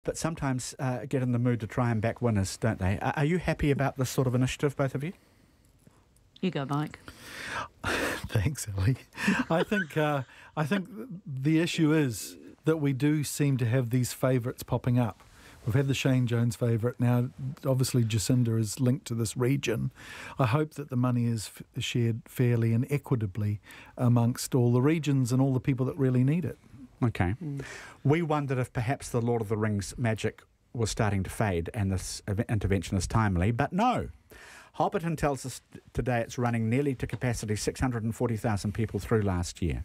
but sometimes get in the mood to try and back winners, don't they? Are you happy about this sort of initiative, both of you? You go, Mike. Thanks, Ellie. I think the issue is that we do seem to have these favourites popping up. We've had the Shane Jones favourite. Now, obviously, Jacinda is linked to this region. I hope that the money is shared fairly and equitably amongst all the regions and all the people that really need it. Okay. We wondered if perhaps the Lord of the Rings magic was starting to fade and this intervention is timely, but no. Hobbiton tells us today it's running nearly to capacity, 640,000 people through last year.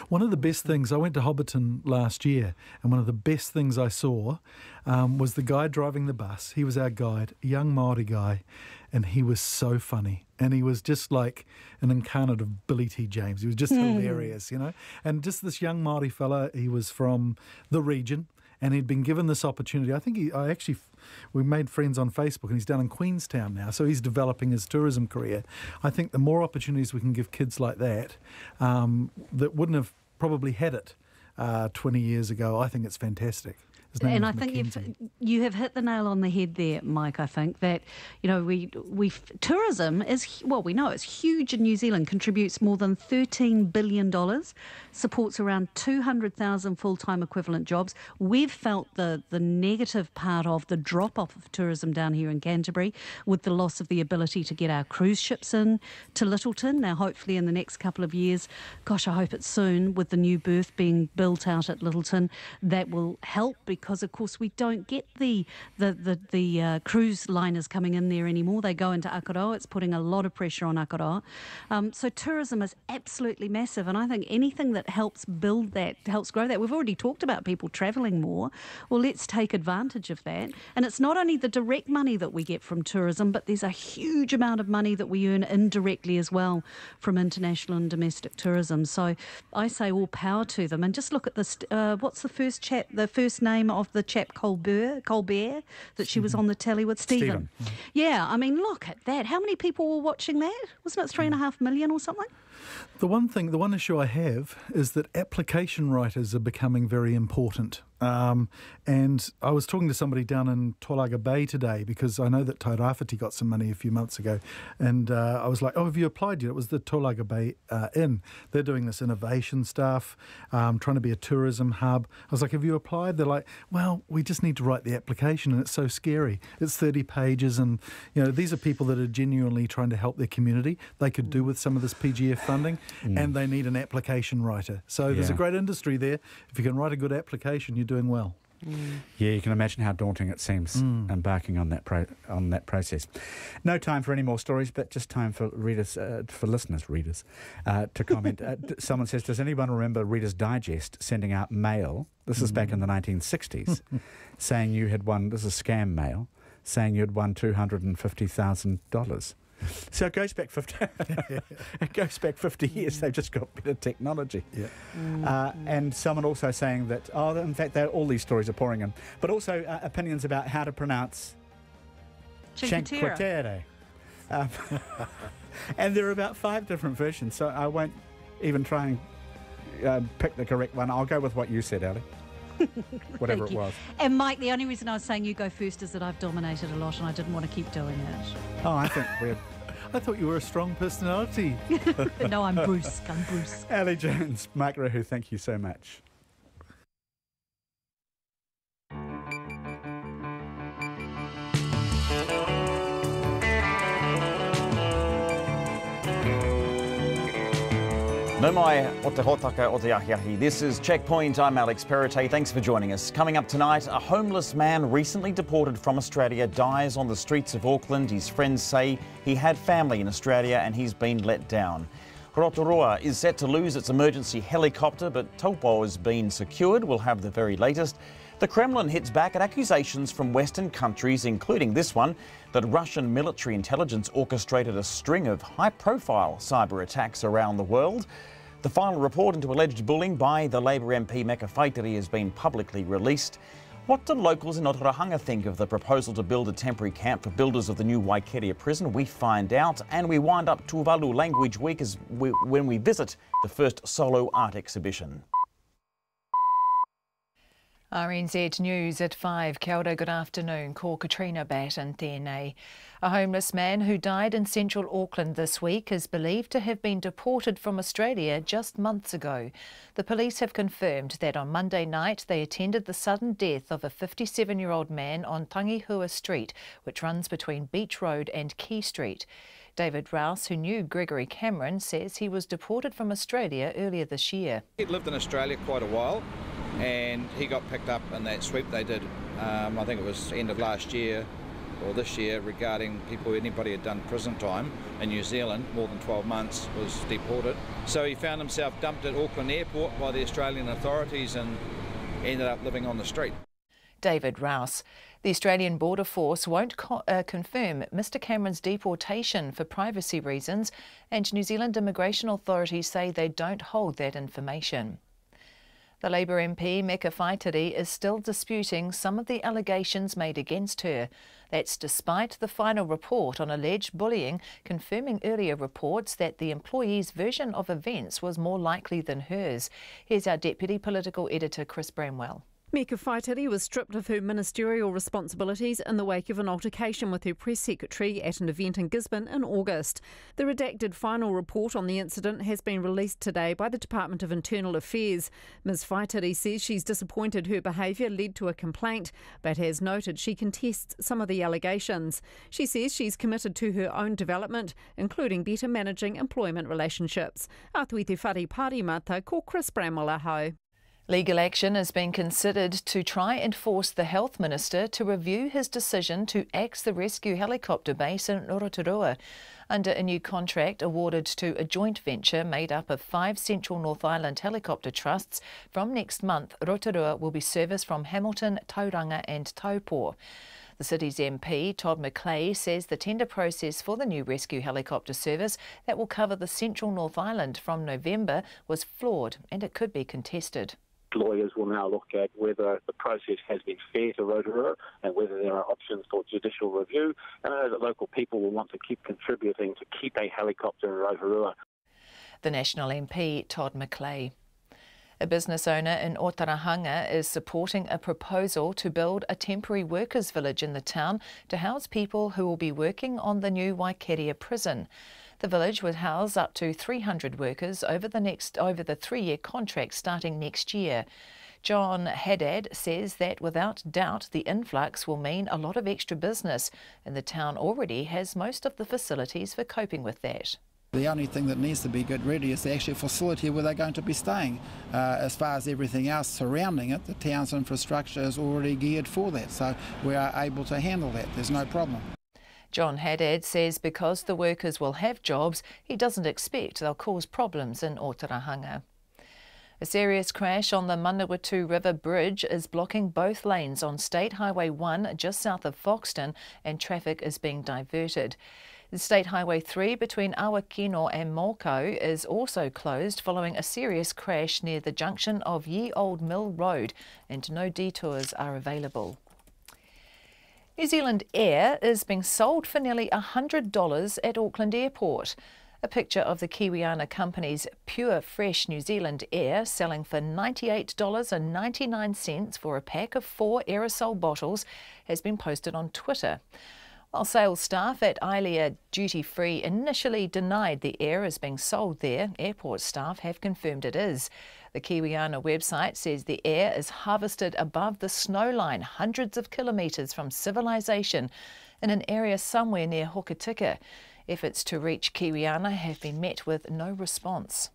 One of the best things, I went to Hobbiton last year, and one of the best things I saw was the guy driving the bus. He was our guide, a young Māori guy, and he was so funny. And he was just like an incarnate of Billy T. James. He was just hilarious, you know. And just this young Māori fella, he was from the region, and he'd been given this opportunity. I think we made friends on Facebook, and he's down in Queenstown now, so he's developing his tourism career. I think the more opportunities we can give kids like that, that wouldn't have probably had it 20 years ago, I think it's fantastic. And I think you have hit the nail on the head there, Mike. I think that, you know, tourism is, well, we know it's huge in New Zealand, contributes more than $13 billion, supports around 200,000 full-time equivalent jobs. We've felt the negative part of the drop-off of tourism down here in Canterbury with the loss of the ability to get our cruise ships in to Lyttelton. Now, hopefully in the next couple of years, gosh, I hope it's soon, with the new berth being built out at Lyttelton, that will help, because of course we don't get the cruise liners coming in there anymore. They go into Akaroa. It's putting a lot of pressure on Akaroa. So tourism is absolutely massive, and I think anything that helps build that, helps grow that. We've already talked about people travelling more. Well, let's take advantage of that. And it's not only the direct money that we get from tourism, but there's a huge amount of money that we earn indirectly as well from international and domestic tourism. So I say all power to them. And just look at this, what's the first name of the chap Colbert, that she was on the telly with, Stephen. Yeah, I mean, look at that. How many people were watching that? Wasn't it 3.5 million or something? The one issue I have is that application writers are becoming very important. And I was talking to somebody down in Tolaga Bay today, because I know that Tairāwhiti got some money a few months ago. And I was like, oh, have you applied yet? It was the Tolaga Bay Inn. They're doing this innovation stuff, trying to be a tourism hub. I was like, have you applied? They're like, well, we just need to write the application, and it's so scary. It's 30 pages, and you know, these are people that are genuinely trying to help their community. They could do with some of this PGF funding, and they need an application writer. So there's a great industry there. If you can write a good application, you're doing well. Yeah, you can imagine how daunting it seems embarking on that process. No time for any more stories, but just time for readers, to comment. Someone says, does anyone remember Reader's Digest sending out mail? This is back in the 1960s, saying you had won. This is scam mail, saying you had won $250,000. So it goes back 50. It goes back 50 years. They've just got better technology. Yeah. And someone also saying that, in fact, all these stories are pouring in, but also opinions about how to pronounce Cinque Terre. And there are about 5 different versions. So I won't even try and pick the correct one. I'll go with what you said, Ali. Whatever it was. And Mike, the only reason I was saying you go first is that I've dominated a lot and I didn't want to keep doing it. Oh, I think I thought you were a strong personality. No, I'm brusque. Ali Jones, Mike Rahu, thank you so much. No mai o te hotaka o te ahiahi. This is Checkpoint. I'm Alex Perrottet. Thanks for joining us. Coming up tonight, a homeless man recently deported from Australia dies on the streets of Auckland. His friends say he had family in Australia and he's been let down. Rotorua is set to lose its emergency helicopter, but Taupo has been secured. We'll have the very latest. The Kremlin hits back at accusations from Western countries, including this one, that Russian military intelligence orchestrated a string of high-profile cyber attacks around the world. The final report into alleged bullying by the Labour MP Meka Whaitiri has been publicly released. What do locals in Otorohanga think of the proposal to build a temporary camp for builders of the new Waikeria prison? We find out, and we wind up Tuvalu Language Week when we visit the first solo art exhibition. RNZ News at 5. Kia ora, good afternoon. Ko Katrina Batten tēnei. A homeless man who died in central Auckland this week is believed to have been deported from Australia just months ago. The police have confirmed that on Monday night they attended the sudden death of a 57-year-old man on Tangihua Street, which runs between Beach Road and Quay Street. David Rouse, who knew Gregory Cameron, says he was deported from Australia earlier this year. He'd lived in Australia quite a while and he got picked up in that sweep they did, I think it was end of last year or this year, regarding anybody had done prison time in New Zealand, more than 12 months, was deported. So he found himself dumped at Auckland Airport by the Australian authorities and ended up living on the street. David Rouse. The Australian Border Force won't confirm Mr Cameron's deportation for privacy reasons, and New Zealand immigration authorities say they don't hold that information. The Labour MP, Meka Whaitiri, is still disputing some of the allegations made against her. That's despite the final report on alleged bullying confirming earlier reports that the employee's version of events was more likely than hers. Here's our Deputy Political Editor, Chris Bramwell. Meka Whaitiri was stripped of her ministerial responsibilities in the wake of an altercation with her press secretary at an event in Gisborne in August. The redacted final report on the incident has been released today by the Department of Internal Affairs. Ms Whaitiri says she's disappointed her behaviour led to a complaint, but has noted she contests some of the allegations. She says she's committed to her own development, including better managing employment relationships. Atuite whare pārimata ko Chris Bramwell ahau. Legal action is being considered to try and force the Health Minister to review his decision to axe the rescue helicopter base in Rotorua. Under a new contract awarded to a joint venture made up of 5 Central North Island helicopter trusts, from next month Rotorua will be serviced from Hamilton, Tauranga and Taupo. The city's MP, Todd McClay, says the tender process for the new rescue helicopter service that will cover the Central North Island from November was flawed and it could be contested. Lawyers will now look at whether the process has been fair to Rotorua and whether there are options for judicial review. And I know that local people will want to keep contributing to keep a helicopter in Rotorua. The National MP, Todd McClay. A business owner in Otorohanga is supporting a proposal to build a temporary workers' village in the town to house people who will be working on the new Waikeria prison. The village would house up to 300 workers over the 3-year contract starting next year. John Haddad says that without doubt the influx will mean a lot of extra business, and the town already has most of the facilities for coping with that. The only thing that needs to be got ready is the actual facility where they're going to be staying. As far as everything else surrounding it, the town's infrastructure is already geared for that, so we are able to handle that. There's no problem. John Haddad says because the workers will have jobs, he doesn't expect they'll cause problems in Otorohanga. A serious crash on the Manawatu River Bridge is blocking both lanes on State Highway 1 just south of Foxton, and traffic is being diverted. The State Highway 3 between Awakino and Moko is also closed following a serious crash near the junction of Ye Old Mill Road, and no detours are available. New Zealand Air is being sold for nearly $100 at Auckland Airport. A picture of the Kiwiana company's Pure Fresh New Zealand Air selling for $98.99 for a pack of 4 aerosol bottles has been posted on Twitter. While sales staff at Ilia Duty Free initially denied the air is being sold there, airport staff have confirmed it is. The Kiwiana website says the air is harvested above the snow line, hundreds of kilometres from civilization, in an area somewhere near Hokitika. Efforts to reach Kiwiana have been met with no response.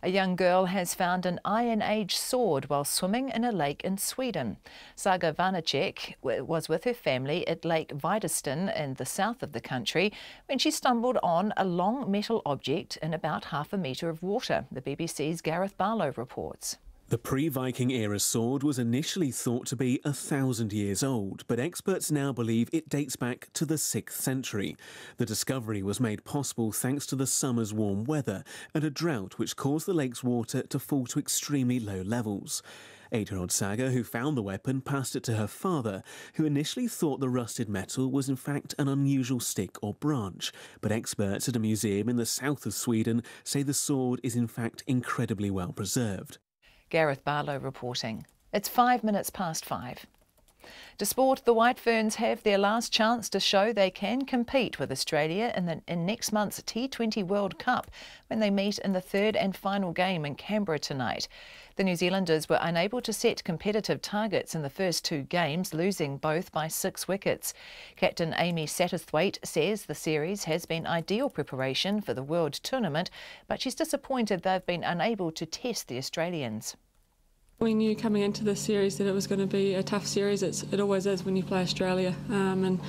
A young girl has found an Iron Age sword while swimming in a lake in Sweden. Saga Vanacek was with her family at Lake Videstin in the south of the country when she stumbled on a long metal object in about half a metre of water, the BBC's Gareth Barlow reports. The pre-Viking era sword was initially thought to be 1,000 years old, but experts now believe it dates back to the 6th century. The discovery was made possible thanks to the summer's warm weather and a drought which caused the lake's water to fall to extremely low levels. 8-year-old Saga, who found the weapon, passed it to her father, who initially thought the rusted metal was in fact an unusual stick or branch. But experts at a museum in the south of Sweden say the sword is in fact incredibly well preserved. Gareth Barlow reporting. It's 5 minutes past 5. To sport, the White Ferns have their last chance to show they can compete with Australia in next month's T20 World Cup when they meet in the third and final game in Canberra tonight. The New Zealanders were unable to set competitive targets in the first 2 games, losing both by 6 wickets. Captain Amy Satterthwaite says the series has been ideal preparation for the World Tournament, but she's disappointed they've been unable to test the Australians. We knew coming into this series that it was going to be a tough series. It always is when you play Australia. And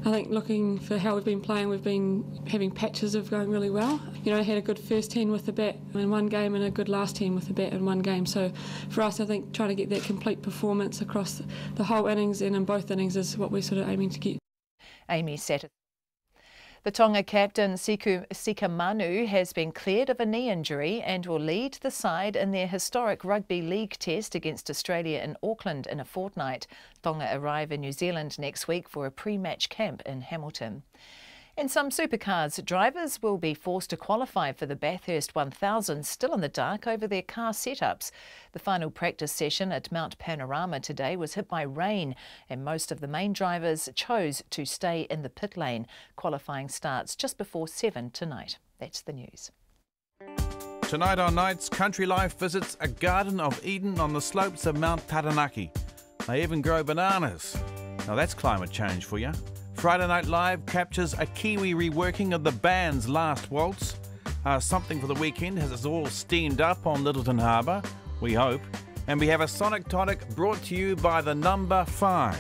I think looking for how we've been playing, we've been having patches of going really well. You know, I had a good first 10 with the bat in one game and a good last 10 with the bat in one game. So for us, I think trying to get that complete performance across the whole innings and in both innings is what we're sort of aiming to get. Amy Satterthwaite. The Tonga captain Sika Manu has been cleared of a knee injury and will lead the side in their historic rugby league test against Australia in Auckland in a fortnight. Tonga arrive in New Zealand next week for a pre-match camp in Hamilton. In some supercars, drivers will be forced to qualify for the Bathurst 1000 still in the dark over their car setups. The final practice session at Mount Panorama today was hit by rain and most of the main drivers chose to stay in the pit lane. Qualifying starts just before 7 tonight. That's the news. Tonight on Nights, Country Life visits a Garden of Eden on the slopes of Mount Taranaki. They even grow bananas. Now that's climate change for you. Friday Night Live captures a Kiwi reworking of the band's Last Waltz. Something for the weekend has us all steamed up on Littleton Harbour, we hope. And we have a Sonic Tonic brought to you by the Number 5.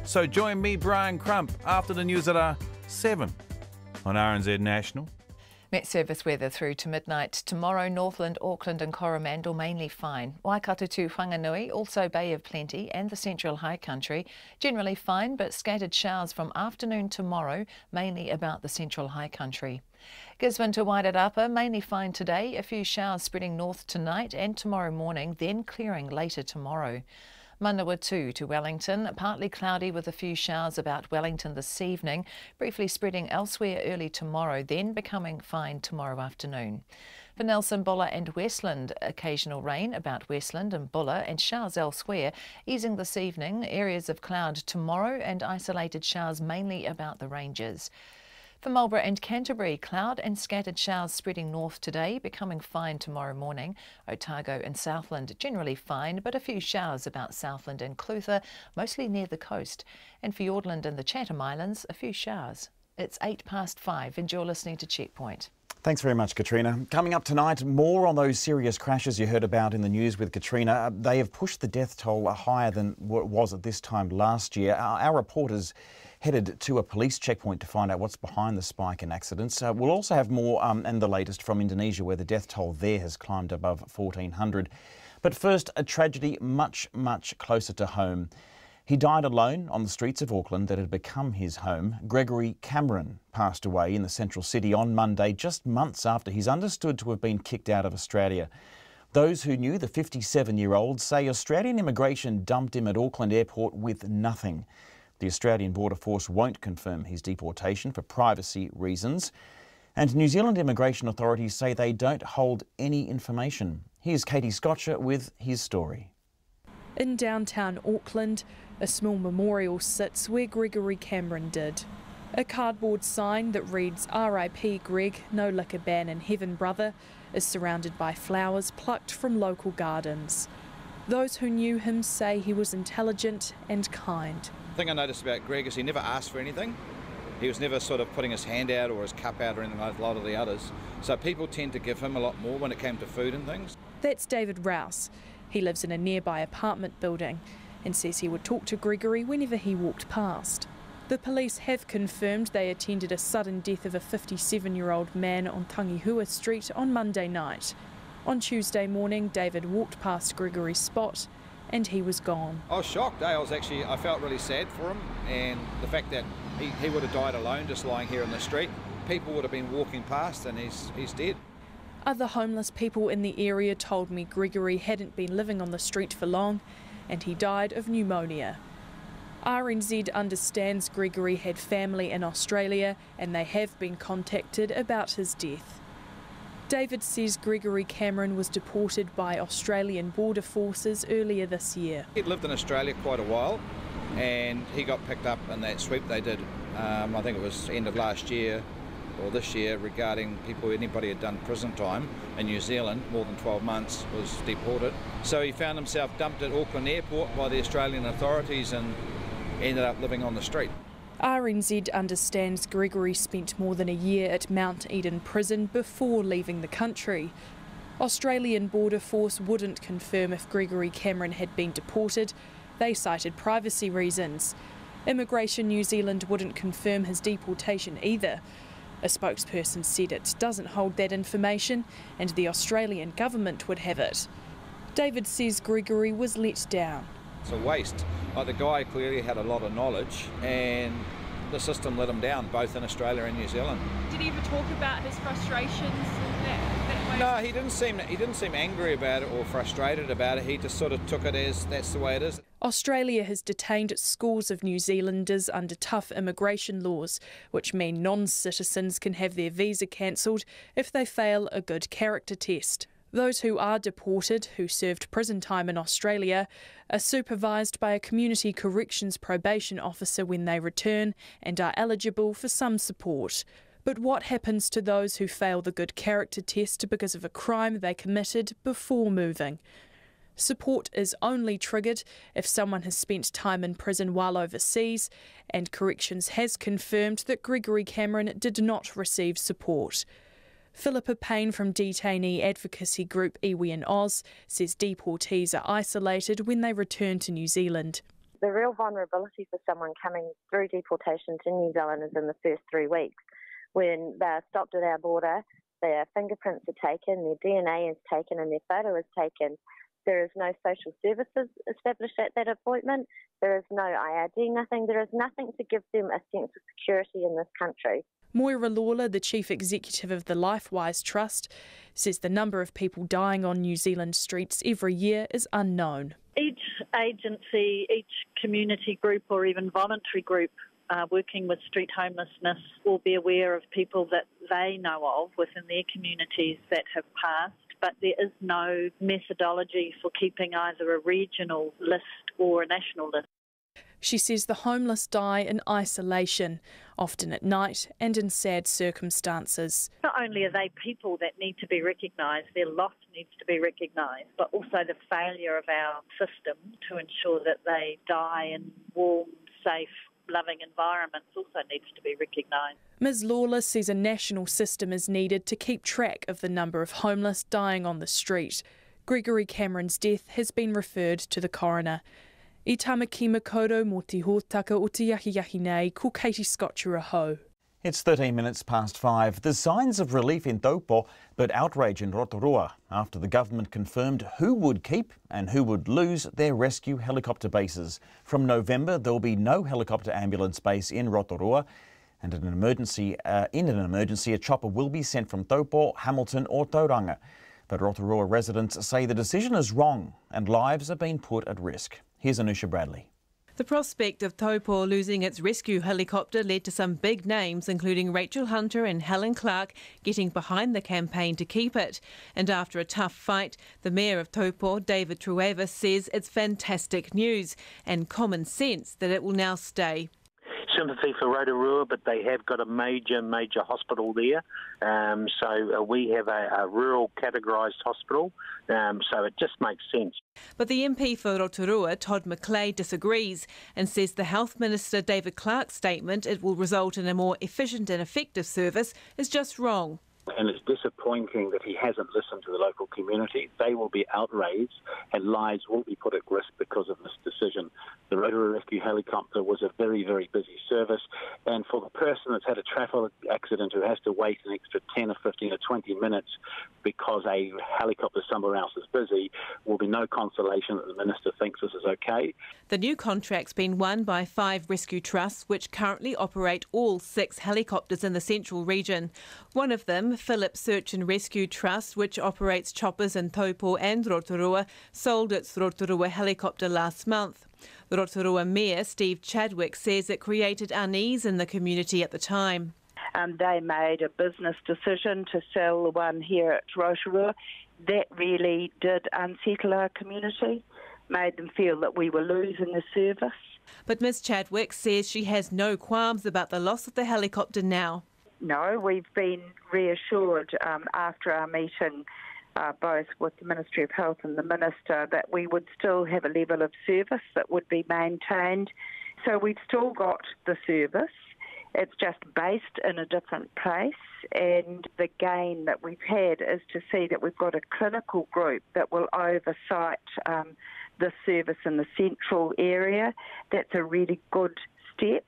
So join me, Brian Crump, after the news at 7 on RNZ National. Met Service weather through to midnight tomorrow. Northland, Auckland and Coromandel mainly fine. Waikato to Whanganui, also Bay of Plenty and the Central High Country generally fine, but scattered showers from afternoon tomorrow, mainly about the Central High Country. Gisborne to Wairarapa mainly fine today, a few showers spreading north tonight and tomorrow morning, then clearing later tomorrow. Manawatu to Wellington, partly cloudy with a few showers about Wellington this evening, briefly spreading elsewhere early tomorrow, then becoming fine tomorrow afternoon. For Nelson, Bulla and Westland, occasional rain about Westland and Bulla and showers elsewhere, easing this evening, areas of cloud tomorrow and isolated showers mainly about the ranges. For Marlborough and Canterbury, cloud and scattered showers spreading north today, becoming fine tomorrow morning. Otago and Southland generally fine, but a few showers about Southland and Clutha, mostly near the coast. And for Fiordland and the Chatham Islands, a few showers. It's 5:08, and you're listening to Checkpoint. Thanks very much, Katrina. Coming up tonight, more on those serious crashes you heard about in the news with Katrina. They have pushed the death toll higher than what it was at this time last year. Our reporters headed to a police checkpoint to find out what's behind the spike in accidents. We'll also have more and the latest from Indonesia, where the death toll there has climbed above 1,400. But first, a tragedy much, much closer to home. He died alone on the streets of Auckland that had become his home. Gregory Cameron passed away in the central city on Monday, just months after he's understood to have been kicked out of Australia. Those who knew the 57-year-old say Australian immigration dumped him at Auckland Airport with nothing. The Australian Border Force won't confirm his deportation for privacy reasons. And New Zealand immigration authorities say they don't hold any information. Here's Katie Scotcher with his story. In downtown Auckland, a small memorial sits where Gregory Cameron did. A cardboard sign that reads "R.I.P. Greg, no liquor ban in heaven, brother," is surrounded by flowers plucked from local gardens. Those who knew him say he was intelligent and kind. The thing I noticed about Greg is he never asked for anything. He was never sort of putting his hand out or his cup out or anything like a lot of the others. So people tend to give him a lot more when it came to food and things. That's David Rouse. He lives in a nearby apartment building and says he would talk to Gregory whenever he walked past. The police have confirmed they attended a sudden death of a 57-year-old man on Tangihua Street on Monday night. On Tuesday morning, David walked past Gregory's spot and he was gone. I was shocked. I felt really sad for him, and the fact that he would have died alone just lying here in the street. People would have been walking past and he's dead. Other homeless people in the area told me Gregory hadn't been living on the street for long and he died of pneumonia. RNZ understands Gregory had family in Australia and they have been contacted about his death. David says Gregory Cameron was deported by Australian border forces earlier this year. He'd lived in Australia quite a while and he got picked up in that sweep they did, I think it was end of last year or this year, regarding anybody had done prison time in New Zealand, more than 12 months, was deported. So he found himself dumped at Auckland Airport by the Australian authorities and ended up living on the street. RNZ understands Gregory spent more than a year at Mount Eden prison before leaving the country. Australian Border Force wouldn't confirm if Gregory Cameron had been deported. They cited privacy reasons. Immigration New Zealand wouldn't confirm his deportation either. A spokesperson said it doesn't hold that information and the Australian government would have it. David says Gregory was let down. It's a waste. The guy clearly had a lot of knowledge and the system let him down, both in Australia and New Zealand. Did he ever talk about his frustrations in that way? No, he didn't seem angry about it or frustrated about it. He just sort of took it as that's the way it is. Australia has detained scores of New Zealanders under tough immigration laws, which mean non-citizens can have their visa cancelled if they fail a good character test. Those who are deported, who served prison time in Australia, are supervised by a community corrections probation officer when they return and are eligible for some support. But what happens to those who fail the good character test because of a crime they committed before moving? Support is only triggered if someone has spent time in prison while overseas, and Corrections has confirmed that Gregory Cameron did not receive support. Philippa Payne from detainee advocacy group Iwi and Oz says deportees are isolated when they return to New Zealand. The real vulnerability for someone coming through deportation to New Zealand is in the first 3 weeks, when they're stopped at our border, their fingerprints are taken, their DNA is taken and their photo is taken. There is no social services established at that appointment. There is no IRD, nothing. There is nothing to give them a sense of security in this country. Moira Lawler, the chief executive of the LifeWise Trust, says the number of people dying on New Zealand streets every year is unknown. Each agency, each community group or even voluntary group working with street homelessness will be aware of people that they know of within their communities that have passed, but there is no methodology for keeping either a regional list or a national list. She says the homeless die in isolation, often at night and in sad circumstances. Not only are they people that need to be recognised, their loss needs to be recognised, but also the failure of our system to ensure that they die in warm, safe, loving environments also needs to be recognised. Ms Lawler says a national system is needed to keep track of the number of homeless dying on the street. Gregory Cameron's death has been referred to the coroner. I tamaki makoto mo te hōtaka o te yahi nei, ko Katie Scotcher ho. It's 13 minutes past 5. There's signs of relief in Taupo, but outrage in Rotorua after the government confirmed who would keep and who would lose their rescue helicopter bases. From November, there'll be no helicopter ambulance base in Rotorua, and in an emergency, a chopper will be sent from Taupo, Hamilton or Tauranga. But Rotorua residents say the decision is wrong and lives are being put at risk. Here's Anusha Bradley. The prospect of Taupo losing its rescue helicopter led to some big names, including Rachel Hunter and Helen Clark, getting behind the campaign to keep it. And after a tough fight, the Mayor of Taupo, David Trueva, says it's fantastic news and common sense that it will now stay. Sympathy for Rotorua, but they have got a major hospital there. So we have a rural categorised hospital, so it just makes sense. But the MP for Rotorua, Todd McClay, disagrees and says the Health Minister David Clark's statement it will result in a more efficient and effective service is just wrong. And it's disappointing that he hasn't listened to the local community. They will be outraged and lives will be put at risk because of this decision. The Rotorua Rescue Helicopter was a very, very busy service, and for the person that's had a traffic accident who has to wait an extra 10 or 15 or 20 minutes because a helicopter somewhere else is busy, will be no consolation that the Minister thinks this is okay. The new contract's been won by 5 rescue trusts, which currently operate all 6 helicopters in the central region. One of them, Phillips Search and Rescue Trust, which operates choppers in Taupo and Rotorua, sold its Rotorua helicopter last month. The Rotorua Mayor, Steve Chadwick, says it created unease in the community at the time. They made a business decision to sell the one here at Rotorua. That really did unsettle our community, made them feel that we were losing the service. But Ms Chadwick says she has no qualms about the loss of the helicopter now. No, we've been reassured after our meeting, both with the Ministry of Health and the Minister, that we would still have a level of service that would be maintained. So we've still got the service. It's just based in a different place, and the gain that we've had is to see that we've got a clinical group that will oversight the service in the central area. That's a really good step.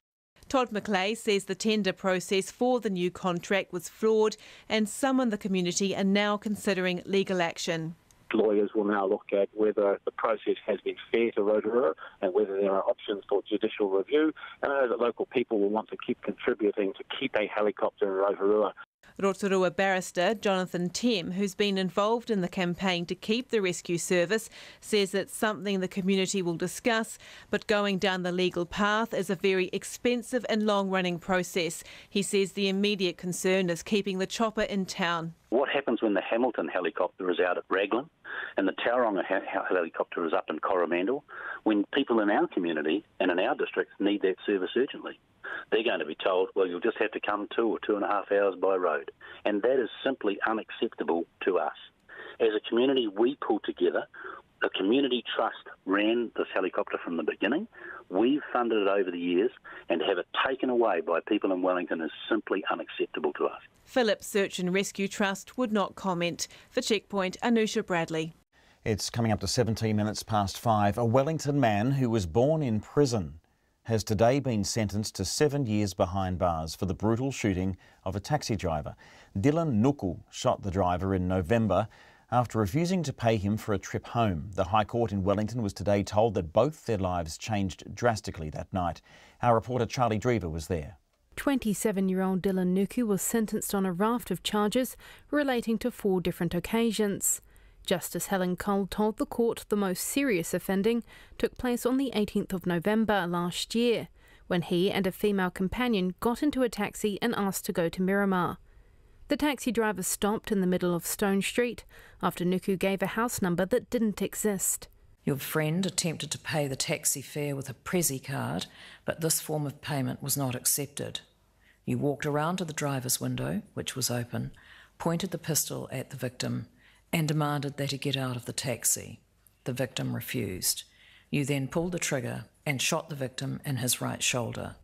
Todd McLeay says the tender process for the new contract was flawed, and some in the community are now considering legal action. Lawyers will now look at whether the process has been fair to Rotorua and whether there are options for judicial review. And I know that local people will want to keep contributing to keep a helicopter in Rotorua. Rotorua barrister Jonathan Tem, who's been involved in the campaign to keep the rescue service, says it's something the community will discuss, but going down the legal path is a very expensive and long-running process. He says the immediate concern is keeping the chopper in town. What happens when the Hamilton helicopter is out at Raglan and the Tauranga helicopter is up in Coromandel, when people in our community and in our districts need that service urgently? They're going to be told, well, you'll just have to come 2 or 2.5 hours by road. And that is simply unacceptable to us. As a community, we pulled together. The Community Trust ran this helicopter from the beginning. We've funded it over the years, and to have it taken away by people in Wellington is simply unacceptable to us. Phillips Search and Rescue Trust would not comment. For Checkpoint, Anusha Bradley. It's coming up to 17 minutes past 5. A Wellington man who was born in prison has today been sentenced to 7 years behind bars for the brutal shooting of a taxi driver. Dylan Nuku shot the driver in November after refusing to pay him for a trip home. The High Court in Wellington was today told that both their lives changed drastically that night. Our reporter Charlie Drever was there. 27-year-old Dylan Nuku was sentenced on a raft of charges relating to 4 different occasions. Justice Helen Cole told the court the most serious offending took place on the 18th of November last year, when he and a female companion got into a taxi and asked to go to Miramar. The taxi driver stopped in the middle of Stone Street after Nuku gave a house number that didn't exist. Your friend attempted to pay the taxi fare with a Prezi card, but this form of payment was not accepted. You walked around to the driver's window, which was open, pointed the pistol at the victim, and demanded that he get out of the taxi. The victim refused. You then pulled the trigger and shot the victim in his right shoulder.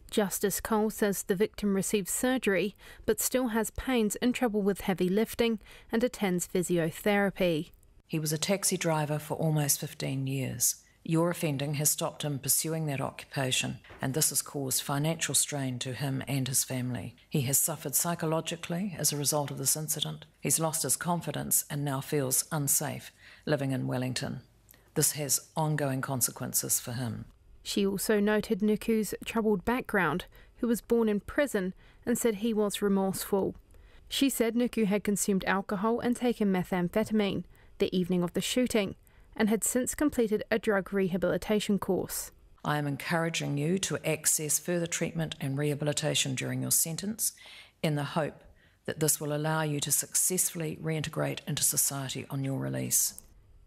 Justice Cole says the victim received surgery but still has pains and trouble with heavy lifting and attends physiotherapy. He was a taxi driver for almost 15 years. Your offending has stopped him pursuing that occupation, and this has caused financial strain to him and his family. He has suffered psychologically as a result of this incident. He's lost his confidence and now feels unsafe living in Wellington. This has ongoing consequences for him. She also noted Nuku's troubled background, who was born in prison, and said he was remorseful. She said Nuku had consumed alcohol and taken methamphetamine the evening of the shooting, and had since completed a drug rehabilitation course. I am encouraging you to access further treatment and rehabilitation during your sentence in the hope that this will allow you to successfully reintegrate into society on your release.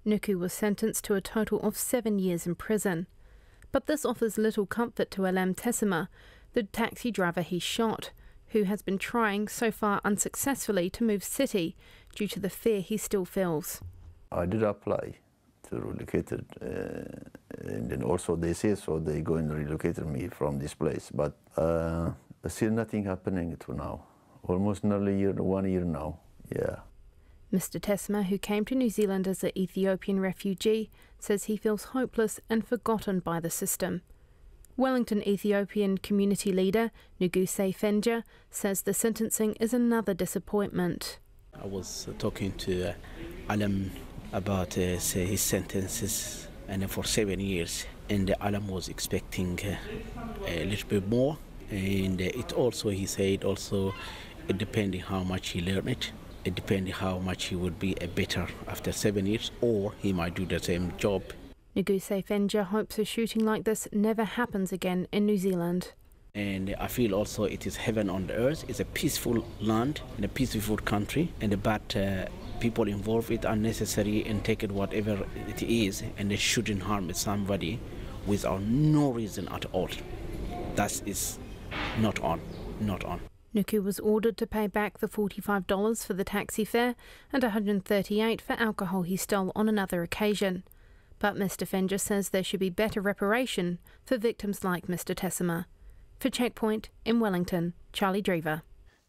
Nuku was sentenced to a total of 7 years in prison. But this offers little comfort to Alam Tessima, the taxi driver he shot, who has been trying, so far unsuccessfully, to move city due to the fear he still feels. I did apply to relocate it, and then also they say so they going to relocate me from this place, but still nothing happening to now. Almost nearly 1 year now, yeah. Mr. Tessima, who came to New Zealand as an Ethiopian refugee, says he feels hopeless and forgotten by the system. Wellington Ethiopian community leader Nuguse Fenja says the sentencing is another disappointment. I was talking to Alam about his sentences, and for 7 years, and Alam was expecting a little bit more, and it also, he said, also it depending how much he learned it. It depends how much he would be a better after 7 years, or he might do the same job. Nuguse Fenja hopes a shooting like this never happens again in New Zealand. And I feel also it is heaven on the earth. It's a peaceful land and a peaceful country, but people involved it unnecessary and take it whatever it is, and they shouldn't harm somebody without no reason at all. That is not on. Nuku was ordered to pay back the $45 for the taxi fare and $138 for alcohol he stole on another occasion. But Mr Fenja says there should be better reparation for victims like Mr Tessima. For Checkpoint in Wellington, Charlie Drever.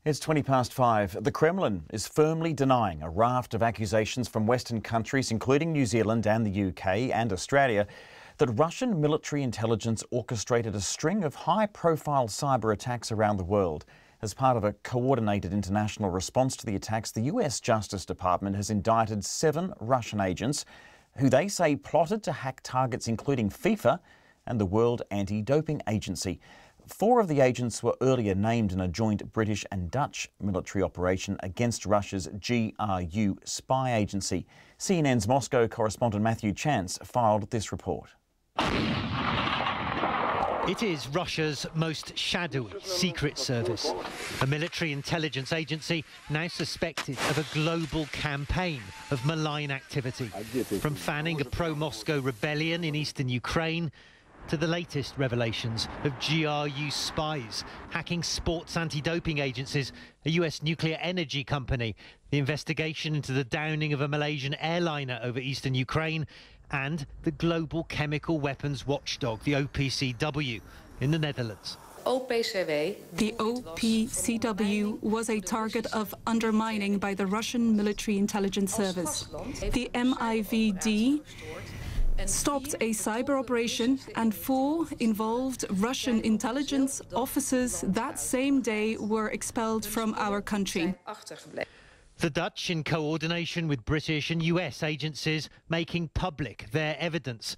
It's 5:20. The Kremlin is firmly denying a raft of accusations from Western countries, including New Zealand and the UK and Australia, that Russian military intelligence orchestrated a string of high-profile cyber attacks around the world. As part of a coordinated international response to the attacks, the US Justice Department has indicted 7 Russian agents who they say plotted to hack targets including FIFA and the World Anti-Doping Agency. 4 of the agents were earlier named in a joint British and Dutch military operation against Russia's GRU spy agency. CNN's Moscow correspondent Matthew Chance filed this report. It is Russia's most shadowy secret service, a military intelligence agency now suspected of a global campaign of malign activity, from fanning a pro-Moscow rebellion in eastern Ukraine to the latest revelations of GRU spies hacking sports anti-doping agencies, a US nuclear energy company, the investigation into the downing of a Malaysian airliner over eastern Ukraine, and the global chemical weapons watchdog, the OPCW, in the Netherlands. The OPCW was a target of undermining by the Russian military intelligence service. The MIVD stopped a cyber operation, and 4 involved Russian intelligence officers that same day were expelled from our country. The Dutch, in coordination with British and US agencies, making public their evidence.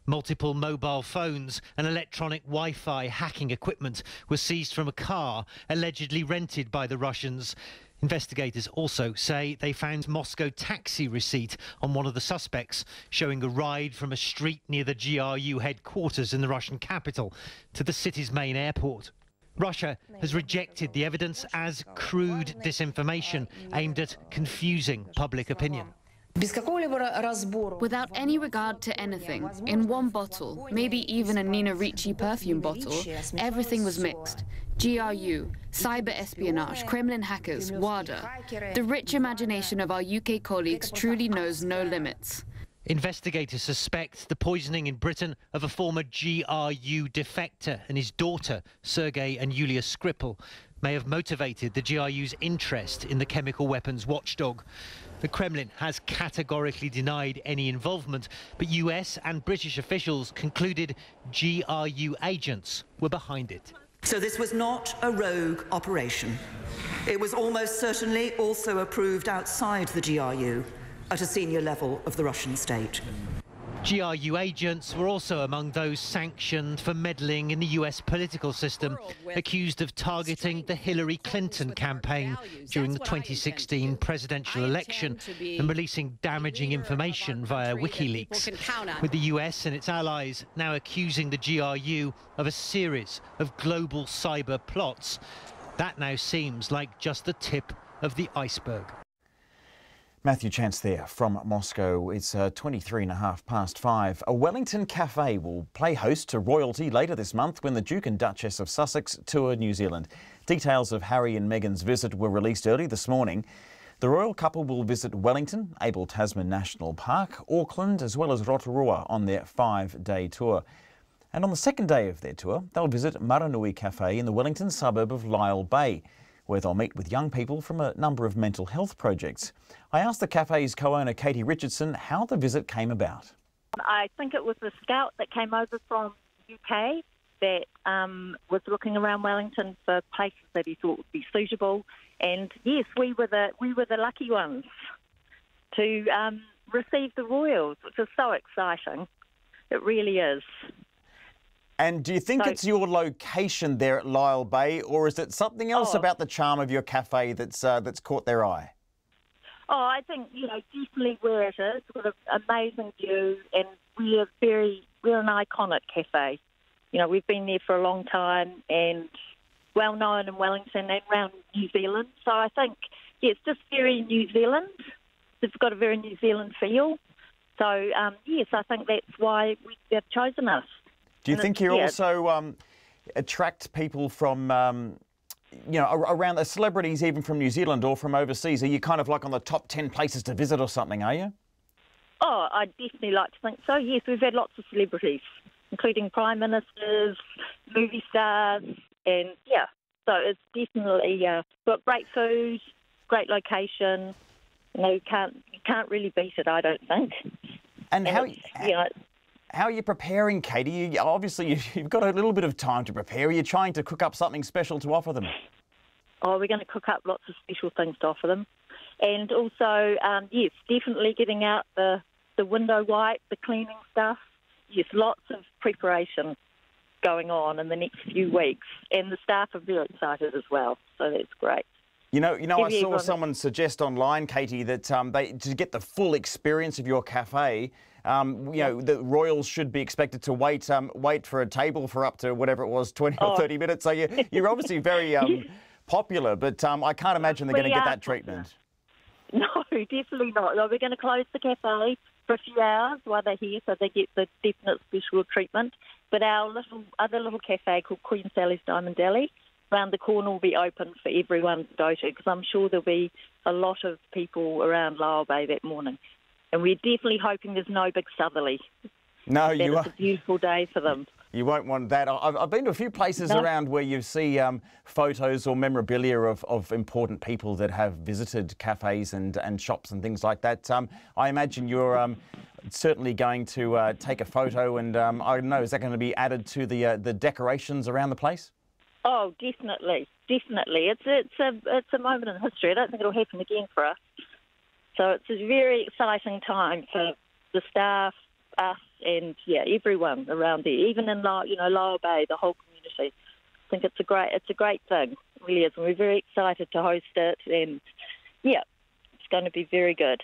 Multiple mobile phones and electronic Wi-Fi hacking equipment were seized from a car allegedly rented by the Russians. Investigators also say they found Moscow taxi receipt on one of the suspects, showing a ride from a street near the GRU headquarters in the Russian capital to the city's main airport. Russia has rejected the evidence as crude disinformation aimed at confusing public opinion. Without any regard to anything, in one bottle, maybe even a Nina Ricci perfume bottle, everything was mixed. GRU, cyber espionage, Kremlin hackers, WADA. The rich imagination of our UK colleagues truly knows no limits. Investigators suspect the poisoning in Britain of a former GRU defector and his daughter, Sergei and Yulia Skripal, may have motivated the GRU's interest in the chemical weapons watchdog. The Kremlin has categorically denied any involvement, but US and British officials concluded GRU agents were behind it. So this was not a rogue operation. It was almost certainly also approved outside the GRU, at a senior level of the Russian state. GRU agents were also among those sanctioned for meddling in the US political system, accused of targeting the Hillary Clinton campaign during the 2016 presidential election and releasing damaging information via WikiLeaks, with the US and its allies now accusing the GRU of a series of global cyber plots. That now seems like just the tip of the iceberg. Matthew Chance there from Moscow. It's 5:23. A Wellington cafe will play host to royalty later this month when the Duke and Duchess of Sussex tour New Zealand. Details of Harry and Meghan's visit were released early this morning. The royal couple will visit Wellington, Abel Tasman National Park, Auckland as well as Rotorua on their 5-day tour. And on the second day of their tour, they'll visit Maranui Cafe in the Wellington suburb of Lyall Bay, where they'll meet with young people from a number of mental health projects. I asked the cafe's co-owner Katie Richardson how the visit came about. I think it was a scout that came over from UK that was looking around Wellington for places that he thought would be suitable, and yes, we were the lucky ones to receive the royals, which is so exciting. It really is. And do you think it's your location there at Lyall Bay, or is it something else about the charm of your cafe that's caught their eye? Oh, I think, definitely where it is, with an amazing view, and we're an iconic cafe. You know, we've been there for a long time and well known in Wellington and around New Zealand. So I think, it's just very New Zealand. It's got a very New Zealand feel. So, yes, I think that's why they've chosen us. Do you think you also attract people from, around the celebrities, even from New Zealand or from overseas? Are you kind of like on the top 10 places to visit or something, are you? Oh, I'd definitely like to think so, yes. We've had lots of celebrities, including prime ministers, movie stars, and, yeah. So it's definitely got great food, great location. You know, you can't really beat it, I don't think. And how are you preparing, Katie? Obviously, you've got a little bit of time to prepare. Are you trying to cook up something special to offer them? Oh, we're going to cook up lots of special things to offer them. And also, yes, definitely getting out the window wipe, the cleaning stuff. Yes, lots of preparation going on in the next few weeks. And the staff are very excited as well, so that's great. You know, I saw someone suggest online, Katie, that to get the full experience of your cafe, the royals should be expected to wait for a table for up to whatever it was, 20 or 30 minutes. So you're obviously very popular, but I can't imagine they're going to get that treatment. No, definitely not. No, we're going to close the cafe for a few hours while they're here, so they get the definite special treatment. But our other little cafe called Queen Sally's Diamond Deli, around the corner, will be open for everyone to go to, because I'm sure there'll be a lot of people around Lyall Bay that morning. And we're definitely hoping there's no big southerly. No, you It's a beautiful day for them. You won't want that. I've been to a few places around where you see photos or memorabilia of important people that have visited cafes and shops and things like that. I imagine you're certainly going to take a photo, and I don't know, is that going to be added to the decorations around the place? Oh, definitely. It's a moment in history. I don't think it'll happen again for us. So it's a very exciting time for the staff, us, and everyone around there. Even in Lyall Bay, the whole community. I think it's a great thing. It really is, and we're very excited to host it. And it's going to be very good.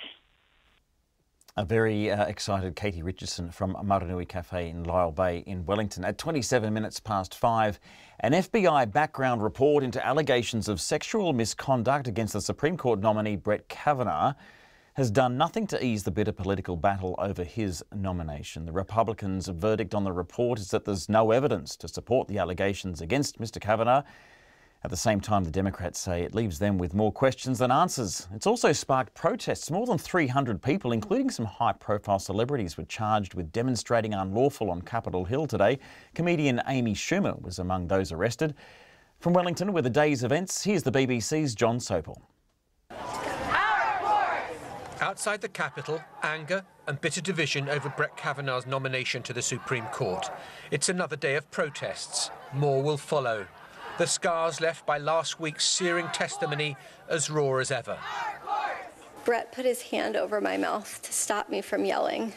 A very excited Katie Richardson from Maranui Cafe in Lyall Bay in Wellington. At 27 minutes past 5, an FBI background report into allegations of sexual misconduct against the Supreme Court nominee Brett Kavanaugh has done nothing to ease the bitter political battle over his nomination. The Republicans' verdict on the report is that there's no evidence to support the allegations against Mr Kavanaugh. At the same time, the Democrats say it leaves them with more questions than answers. It's also sparked protests. More than 300 people, including some high-profile celebrities, were charged with demonstrating unlawful on Capitol Hill today. Comedian Amy Schumer was among those arrested. From Wellington with the day's events, here's the BBC's John Sopel. Outside the Capitol, anger and bitter division over Brett Kavanaugh's nomination to the Supreme Court. It's another day of protests. More will follow. The scars left by last week's searing testimony as raw as ever. Brett put his hand over my mouth to stop me from yelling.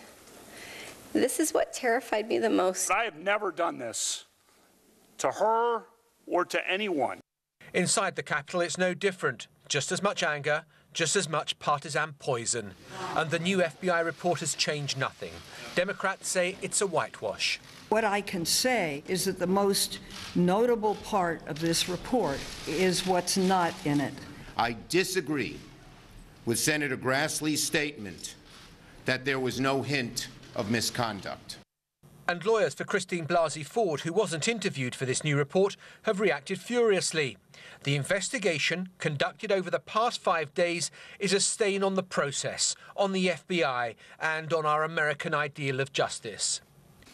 This is what terrified me the most. I have never done this to her or to anyone. Inside the Capitol, it's no different. Just as much anger, just as much partisan poison. And the new FBI report has changed nothing. Democrats say it's a whitewash. What I can say is that the most notable part of this report is what's not in it. I disagree with Senator Grassley's statement that there was no hint of misconduct. And lawyers for Christine Blasey Ford, who wasn't interviewed for this new report, have reacted furiously. The investigation, conducted over the past 5 days, is a stain on the process, on the FBI, and on our American ideal of justice.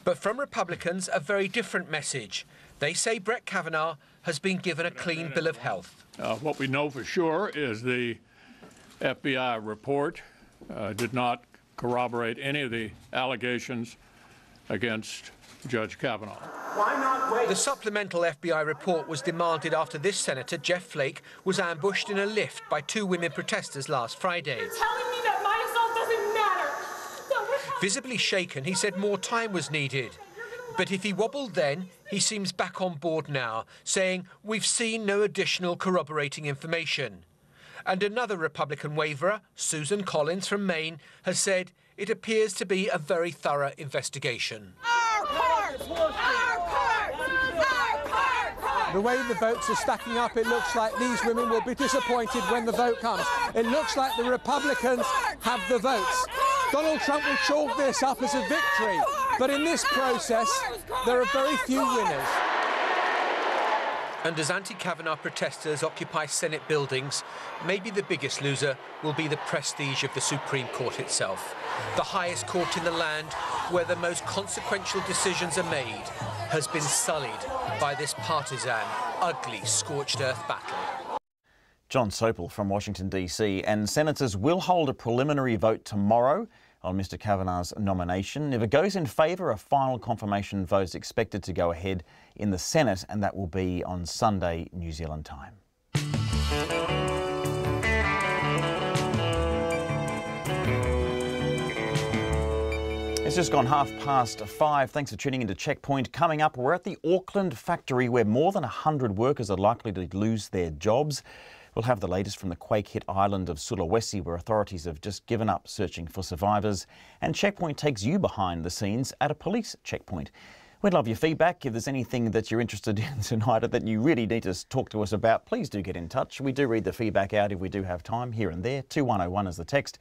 But from Republicans, a very different message. They say Brett Kavanaugh has been given a clean bill of health. What we know for sure is the FBI report did not corroborate any of the allegations against Judge Kavanaugh. Why not wait? The supplemental FBI report was demanded after this Senator, Jeff Flake, was ambushed in a lift by 2 women protesters last Friday. You're telling me that my assault doesn't matter. Visibly shaken, he said more time was needed. But if he wobbled then, he seems back on board now, saying we've seen no additional corroborating information. And another Republican waverer, Susan Collins from Maine, has said it appears to be a very thorough investigation. Our court! Our court! The way the votes are stacking up, it looks like these women will be disappointed when the vote comes. It looks like the Republicans have the votes. Donald Trump will chalk this up as a victory, but in this process, there are very few winners. And as anti-Kavanaugh protesters occupy Senate buildings, maybe the biggest loser will be the prestige of the Supreme Court itself. The highest court in the land, where the most consequential decisions are made, has been sullied by this partisan, ugly, scorched earth battle. John Sopel from Washington, D.C. And senators will hold a preliminary vote tomorrow on Mr Kavanaugh's nomination. If it goes in favour, a final confirmation vote is expected to go ahead in the Senate, and that will be on Sunday, New Zealand time. It's just gone 5:30. Thanks for tuning into Checkpoint. Coming up, we're at the Auckland factory where more than 100 workers are likely to lose their jobs. We'll have the latest from the quake-hit island of Sulawesi, where authorities have just given up searching for survivors. And Checkpoint takes you behind the scenes at a police checkpoint. We'd love your feedback. If there's anything that you're interested in tonight or that you really need to talk to us about, please do get in touch. We do read the feedback out if we do have time here and there. 2101 is the text.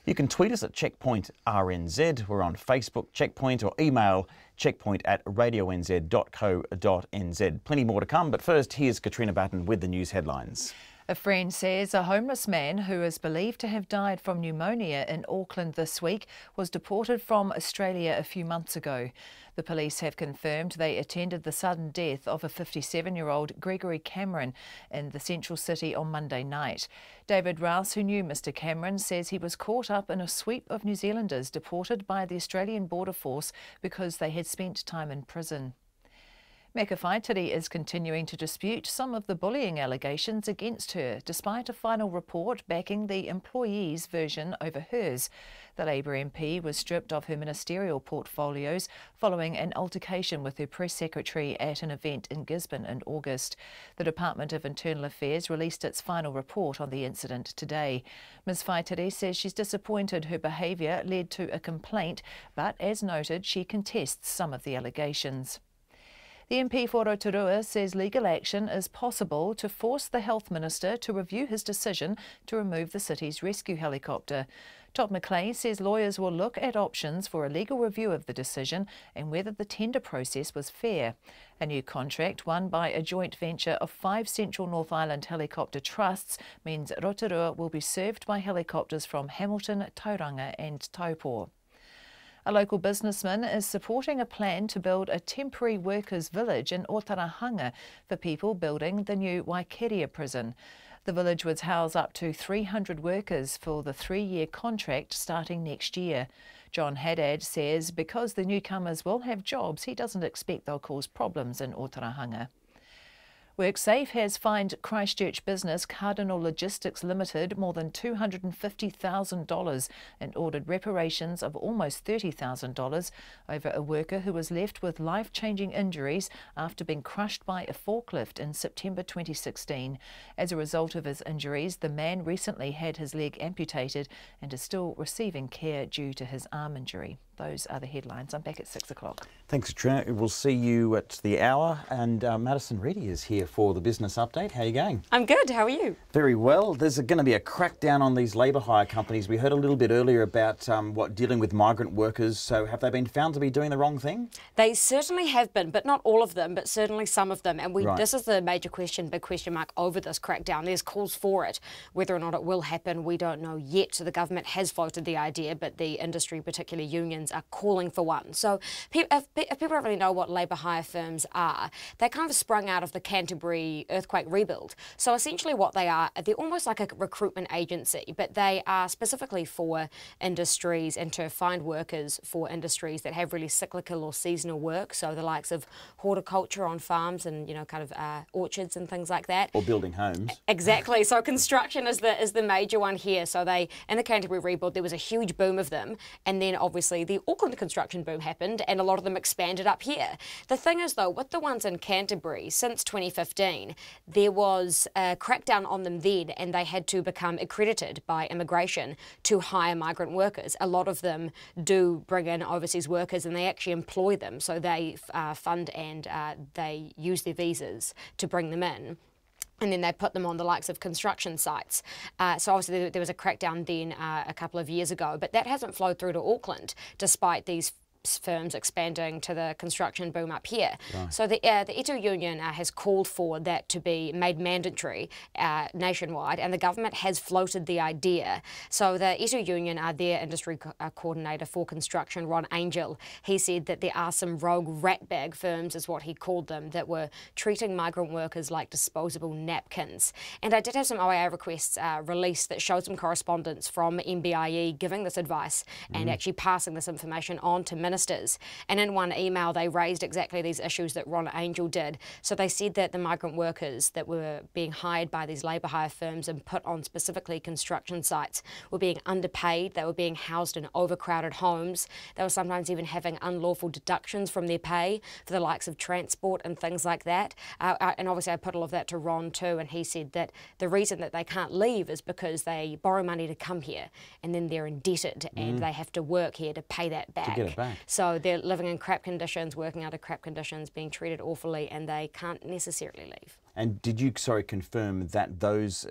You can tweet us at Checkpoint RNZ. We're on Facebook, Checkpoint, or email checkpoint@radionz.co.nz. Plenty more to come, but first, here's Katrina Batten with the news headlines. A friend says a homeless man who is believed to have died from pneumonia in Auckland this week was deported from Australia a few months ago. The police have confirmed they attended the sudden death of a 57-year-old Gregory Cameron in the central city on Monday night. David Rouse, who knew Mr Cameron, says he was caught up in a sweep of New Zealanders deported by the Australian Border Force because they had spent time in prison. Meka Whaitiri is continuing to dispute some of the bullying allegations against her, despite a final report backing the employee's version over hers. The Labour MP was stripped of her ministerial portfolios following an altercation with her press secretary at an event in Gisborne in August. The Department of Internal Affairs released its final report on the incident today. Ms Whaitiri says she's disappointed her behaviour led to a complaint, but as noted, she contests some of the allegations. The MP for Rotorua says legal action is possible to force the Health Minister to review his decision to remove the city's rescue helicopter. Todd McLeay says lawyers will look at options for a legal review of the decision and whether the tender process was fair. A new contract won by a joint venture of 5 Central North Island helicopter trusts means Rotorua will be served by helicopters from Hamilton, Tauranga and Taupo. A local businessman is supporting a plan to build a temporary workers' village in Otarahanga for people building the new Waikeria prison. The village would house up to 300 workers for the 3-year contract starting next year. John Haddad says because the newcomers will have jobs, he doesn't expect they'll cause problems in Otarahanga. WorkSafe has fined Christchurch business Cardinal Logistics Limited more than $250,000 and ordered reparations of almost $30,000 over a worker who was left with life-changing injuries after being crushed by a forklift in September 2016. As a result of his injuries, the man recently had his leg amputated and is still receiving care due to his arm injury. Those are the headlines. I'm back at 6 o'clock. Thanks, Trina. We'll see you at the hour. And Madison Reedy is here for the business update. How are you going? I'm good. How are you? Very well. There's going to be a crackdown on these labour hire companies. We heard a little bit earlier about dealing with migrant workers. So have they been found to be doing the wrong thing? They certainly have been, but not all of them, but certainly some of them. And this is the major question, big question mark over this crackdown. There's calls for it. Whether or not it will happen, we don't know yet. So the government has floated the idea, but the industry, particularly unions, are calling for one. So if people don't really know what labour hire firms are, they kind of sprung out of the Canterbury earthquake rebuild. So essentially what they are, they're almost like a recruitment agency, but they are specifically for industries and to find workers for industries that have really cyclical or seasonal work. So the likes of horticulture on farms and, kind of orchards and things like that. Or building homes. Exactly. So construction is the major one here. So in the Canterbury rebuild, there was a huge boom of them. And then obviously the Auckland construction boom happened and a lot of them expanded up here. The thing is, though, with the ones in Canterbury, since 2015, there was a crackdown on them then, and they had to become accredited by immigration to hire migrant workers. A lot of them do bring in overseas workers and they actually employ them, so they fund and they use their visas to bring them in. And then they put them on the likes of construction sites. So obviously there was a crackdown then a couple of years ago, but that hasn't flowed through to Auckland, despite these firms expanding to the construction boom up here. Right. So the Etu Union has called for that to be made mandatory nationwide, and the government has floated the idea. So the Etu Union, their industry coordinator for construction, Ron Angel, he said that there are some rogue ratbag firms, is what he called them, that were treating migrant workers like disposable napkins. And I did have some OIA requests released that showed some correspondence from MBIE giving this advice and actually passing this information on to ministers. And in one email, they raised exactly these issues that Ron Angel did. So they said that the migrant workers that were being hired by these labour hire firms and put on specifically construction sites were being underpaid. They were being housed in overcrowded homes. They were sometimes even having unlawful deductions from their pay for the likes of transport and things like that. And obviously I put all of that to Ron too, and he said that the reason that they can't leave is because they borrow money to come here and then they're indebted and they have to work here to pay that back. To get it back. So they're living in crap conditions, working under crap conditions, being treated awfully, and they can't necessarily leave. And did you, confirm that those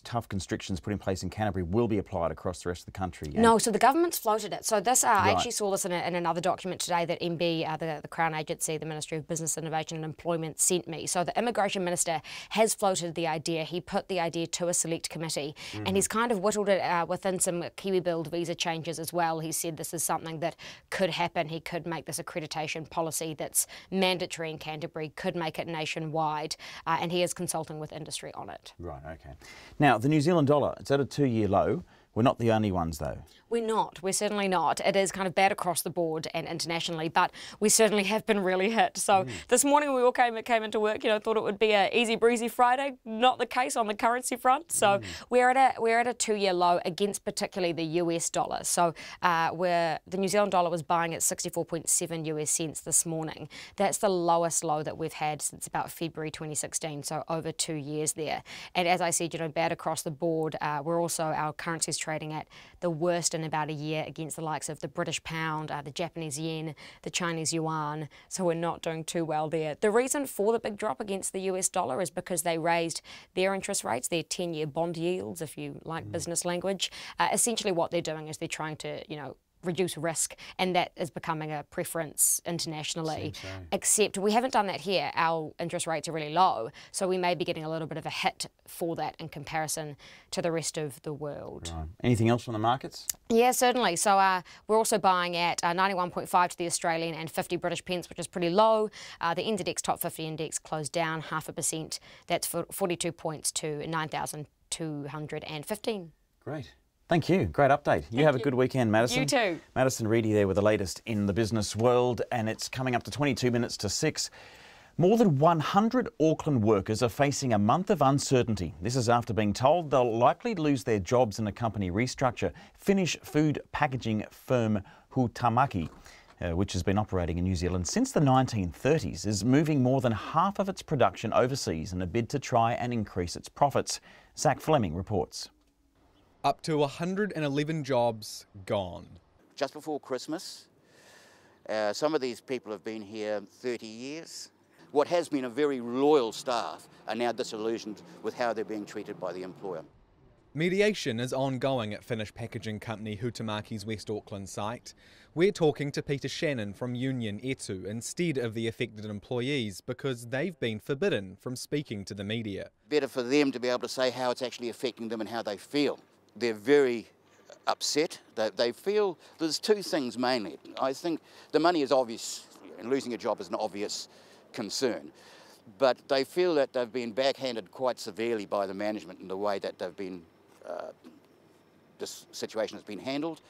tough constrictions put in place in Canterbury will be applied across the rest of the country? No, so the government's floated it. So this, I actually saw this in another document today that MB, the Crown Agency, the Ministry of Business, Innovation and Employment, sent me. So the Immigration Minister has floated the idea. He put the idea to a select committee and he's kind of whittled it within some KiwiBuild visa changes as well. He said this is something that could happen. He could make this accreditation policy that's mandatory in Canterbury, could make it nationwide, and he is consulting with industry on it. Right, okay. Now, the New Zealand dollar, it's at a 2-year low. We're not the only ones, though. We're not. We're certainly not. It is kind of bad across the board and internationally, but we certainly have been really hit. So this morning we all came into work, thought it would be a easy breezy Friday. Not the case on the currency front. So we're at a 2-year low against particularly the US dollar. So the New Zealand dollar was buying at 64.7 US cents this morning. That's the lowest low that we've had since about February 2016. So over 2 years there. And as I said, bad across the board. Our currency is trading at the worst in about a year against the likes of the British pound, the Japanese yen, the Chinese yuan. So we're not doing too well there. The reason for the big drop against the US dollar is because they raised their interest rates, their 10-year bond yields, if you like business language. Essentially what they're doing is they're trying to, reduce risk, and that is becoming a preference internationally. So. Except we haven't done that here. Our interest rates are really low, so we may be getting a little bit of a hit for that in comparison to the rest of the world. Right. Anything else from the markets? Yeah, certainly. So we're also buying at 91.5 to the Australian and 50 British pence, which is pretty low. The NZX Top 50 Index closed down 0.5%. That's for 42 points to 9,215. Great. Thank you. Great update. You have a good weekend, Madison. You too. Madison Reedy there with the latest in the business world, and it's coming up to 22 minutes to 6. More than 100 Auckland workers are facing a month of uncertainty. This is after being told they'll likely lose their jobs in a company restructure. Finnish food packaging firm Huhtamäki, which has been operating in New Zealand since the 1930s, is moving more than half of its production overseas in a bid to try and increase its profits. Zach Fleming reports. Up to 111 jobs gone. Just before Christmas, some of these people have been here 30 years. What has been a very loyal staff are now disillusioned with how they're being treated by the employer. Mediation is ongoing at Finnish packaging company Huhtamäki's West Auckland site. We're talking to Peter Shannon from Union Etu instead of the affected employees because they've been forbidden from speaking to the media. Better for them to be able to say how it's actually affecting them and how they feel. They're very upset. They feel there's two things mainly. I think the money is obvious, and losing a job is an obvious concern. But they feel that they've been backhanded quite severely by the management in the way that this situation has been handled.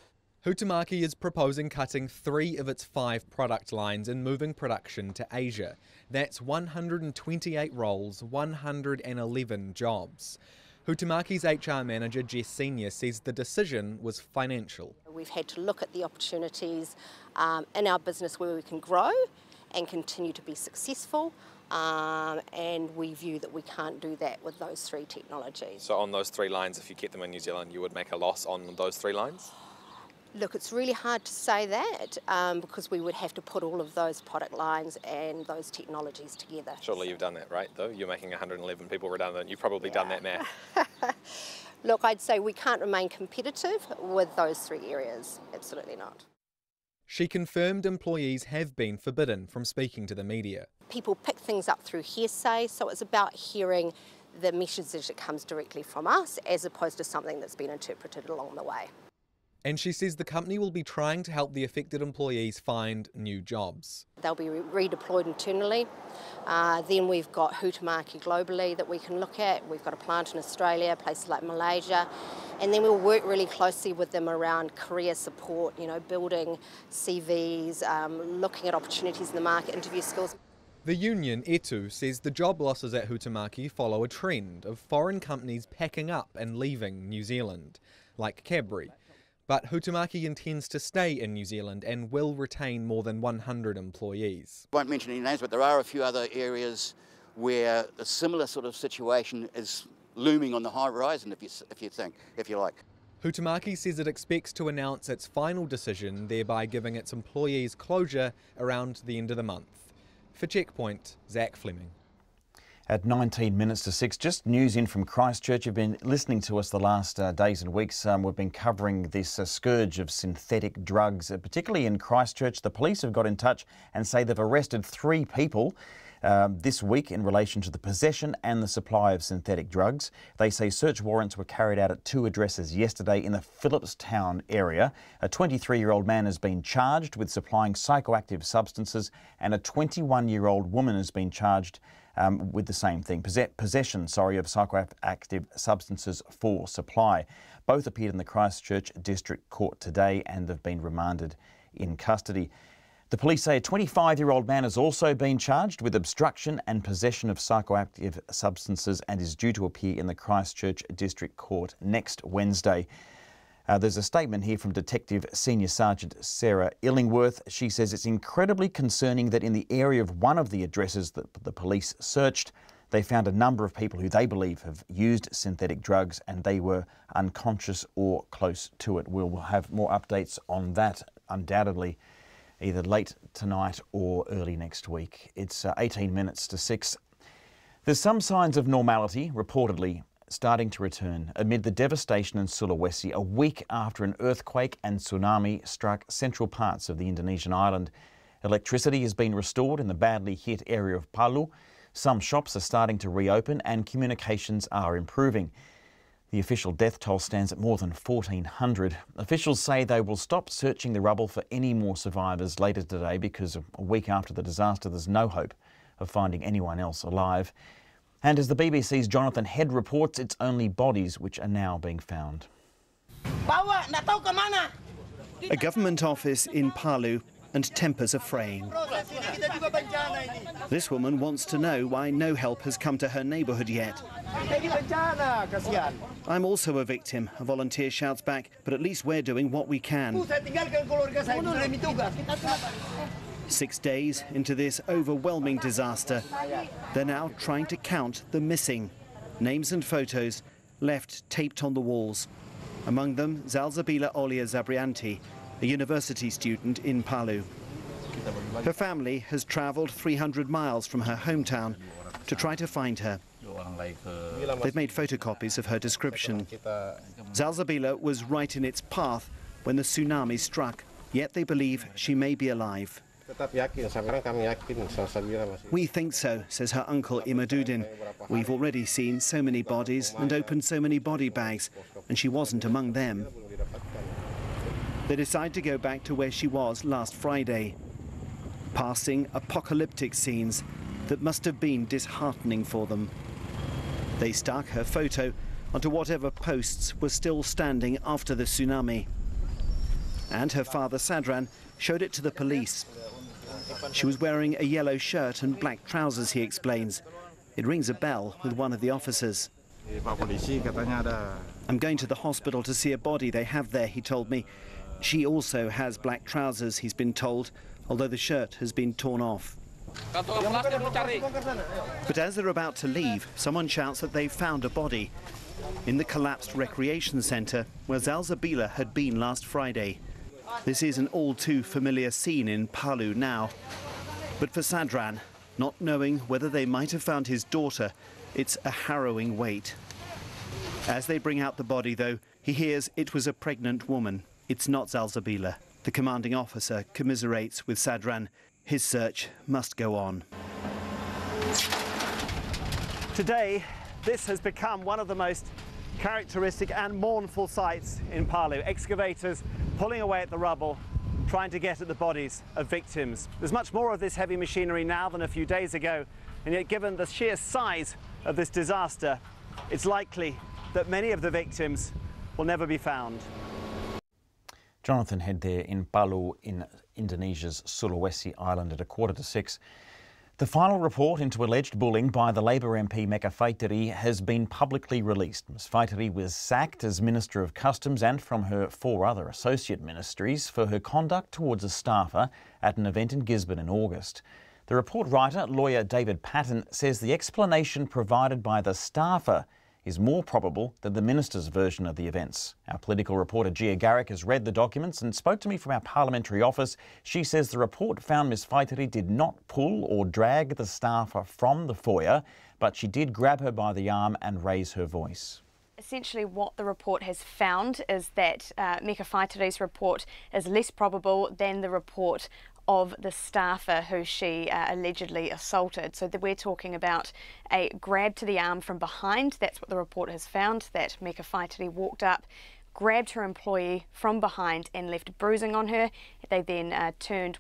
Huhtamäki is proposing cutting 3 of its 5 product lines and moving production to Asia. That's 128 roles, 111 jobs. Hutamaki's HR manager, Jess Senior, says the decision was financial. We've had to look at the opportunities in our business where we can grow and continue to be successful, and we view that we can't do that with those three technologies. So on those 3 lines, if you kept them in New Zealand, you would make a loss on those 3 lines? Look, it's really hard to say that because we would have to put all of those product lines and those technologies together. Surely you've done that, right, though? You're making 111 people redundant. You've probably done that math. Look, I'd say we can't remain competitive with those 3 areas. Absolutely not. She confirmed employees have been forbidden from speaking to the media. People pick things up through hearsay, so it's about hearing the message that comes directly from us as opposed to something that's been interpreted along the way. And she says the company will be trying to help the affected employees find new jobs. They'll be redeployed internally. Then we've got Huhtamaki globally that we can look at. We've got a plant in Australia, places like Malaysia. And then we'll work really closely with them around career support, you know, building CVs, looking at opportunities in the market, interview skills. The union, ETU, says the job losses at Huhtamaki follow a trend of foreign companies packing up and leaving New Zealand, like Cadbury. But Huhtamaki intends to stay in New Zealand and will retain more than 100 employees. I won't mention any names, but there are a few other areas where a similar sort of situation is looming on the horizon, if you like. Huhtamaki says it expects to announce its final decision, thereby giving its employees closure around the end of the month. For Checkpoint, Zach Fleming. At 19 minutes to 6, just news in from Christchurch. You've been listening to us the last days and weeks. We've been covering this scourge of synthetic drugs, particularly in Christchurch. The police have got in touch and say they've arrested 3 people this week in relation to the possession and the supply of synthetic drugs. They say search warrants were carried out at 2 addresses yesterday in the Phillipstown area. A 23-year-old man has been charged with supplying psychoactive substances, and a 21-year-old woman has been charged with the same thing, possession of psychoactive substances for supply. Both appeared in the Christchurch District Court today and have been remanded in custody. The police say a 25-year-old man has also been charged with obstruction and possession of psychoactive substances and is due to appear in the Christchurch District Court next Wednesday. There's a statement here from Detective Senior Sergeant Sarah Illingworth. She says it's incredibly concerning that in the area of one of the addresses that the police searched, they found a number of people who they believe have used synthetic drugs and they were unconscious or close to it. We'll have more updates on that undoubtedly either late tonight or early next week. It's 18 minutes to 6. There's some signs of normality, reportedly, starting to return amid the devastation in Sulawesi a week after an earthquake and tsunami struck central parts of the Indonesian island. Electricity has been restored in the badly hit area of Palu. Some shops are starting to reopen and communications are improving. The official death toll stands at more than 1,400. Officials say they will stop searching the rubble for any more survivors later today because a week after the disaster there's no hope of finding anyone else alive. And as the BBC's Jonathan Head reports, it's only bodies which are now being found. A government office in Palu and tempers are fraying. This woman wants to know why no help has come to her neighbourhood yet. I'm also a victim, a volunteer shouts back, but at least we're doing what we can. 6 days into this overwhelming disaster, they're now trying to count the missing. Names and photos left taped on the walls. Among them, Zalzabila Olia Zabrianti, a university student in Palu. Her family has travelled 300 miles from her hometown to try to find her. They've made photocopies of her description. Zalzabila was right in its path when the tsunami struck, yet they believe she may be alive. We think so, says her uncle Imaduddin. We've already seen so many bodies and opened so many body bags, and she wasn't among them. They decide to go back to where she was last Friday, passing apocalyptic scenes that must have been disheartening for them. They stuck her photo onto whatever posts were still standing after the tsunami. And her father Sadran showed it to the police. She was wearing a yellow shirt and black trousers, he explains. It rings a bell with one of the officers. I'm going to the hospital to see a body they have there, he told me. She also has black trousers, he's been told, although the shirt has been torn off. But as they're about to leave, someone shouts that they've found a body in the collapsed recreation centre where Zalzabila had been last Friday. This is an all too familiar scene in Palu now. But for Sadran, not knowing whether they might have found his daughter, it's a harrowing wait. As they bring out the body, though, he hears it was a pregnant woman. It's not Zalzabila. The commanding officer commiserates with Sadran. His search must go on. Today, this has become one of the most characteristic and mournful sights in Palu. Excavators pulling away at the rubble, trying to get at the bodies of victims. There's much more of this heavy machinery now than a few days ago, and yet given the sheer size of this disaster, it's likely that many of the victims will never be found. Jonathan Head there in Palu in Indonesia's Sulawesi Island at 5:45. The final report into alleged bullying by the Labour MP Meka Faitiri has been publicly released. Ms Faitiri was sacked as Minister of Customs and from her 4 other associate ministries for her conduct towards a staffer at an event in Gisborne in August. The report writer, lawyer David Patton, says the explanation provided by the staffer is more probable than the minister's version of the events. Our political reporter Gia Garrick has read the documents and spoke to me from our parliamentary office. She says the report found Ms Faitiri did not pull or drag the staffer from the foyer, but she did grab her by the arm and raise her voice. Essentially what the report has found is that Meka Faitiri's report is less probable than the report of the staffer who she allegedly assaulted. So that we're talking about a grab to the arm from behind. That's what the report has found, that Meka Faitiri walked up, grabbed her employee from behind and left bruising on her. They then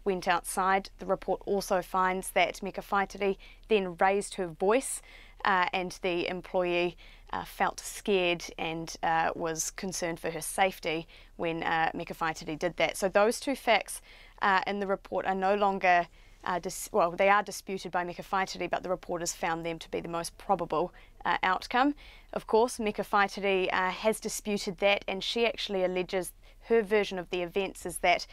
went outside. The report also finds that Meka Faitiri then raised her voice and the employee felt scared and was concerned for her safety when Meka Faitiri did that. So those 2 facts in the report are no longer, they are disputed by Meka Faitiri, but the report has found them to be the most probable outcome. Of course, Meka Faitiri has disputed that, and she actually alleges her version of the events is that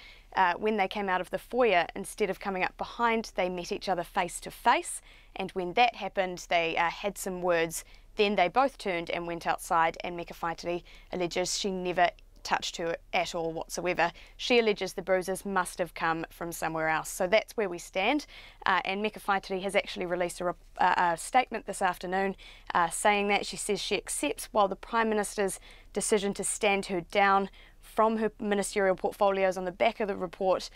when they came out of the foyer, instead of coming up behind, they met each other face to face, and when that happened, they had some words. Then they both turned and went outside, and Meka Faitiri alleges she never touched her at all whatsoever. She alleges the bruises must have come from somewhere else. So that's where we stand. And Meka Faitiri has actually released a statement this afternoon saying that she says she accepts while the Prime Minister's decision to stand her down from her ministerial portfolios on the back of the report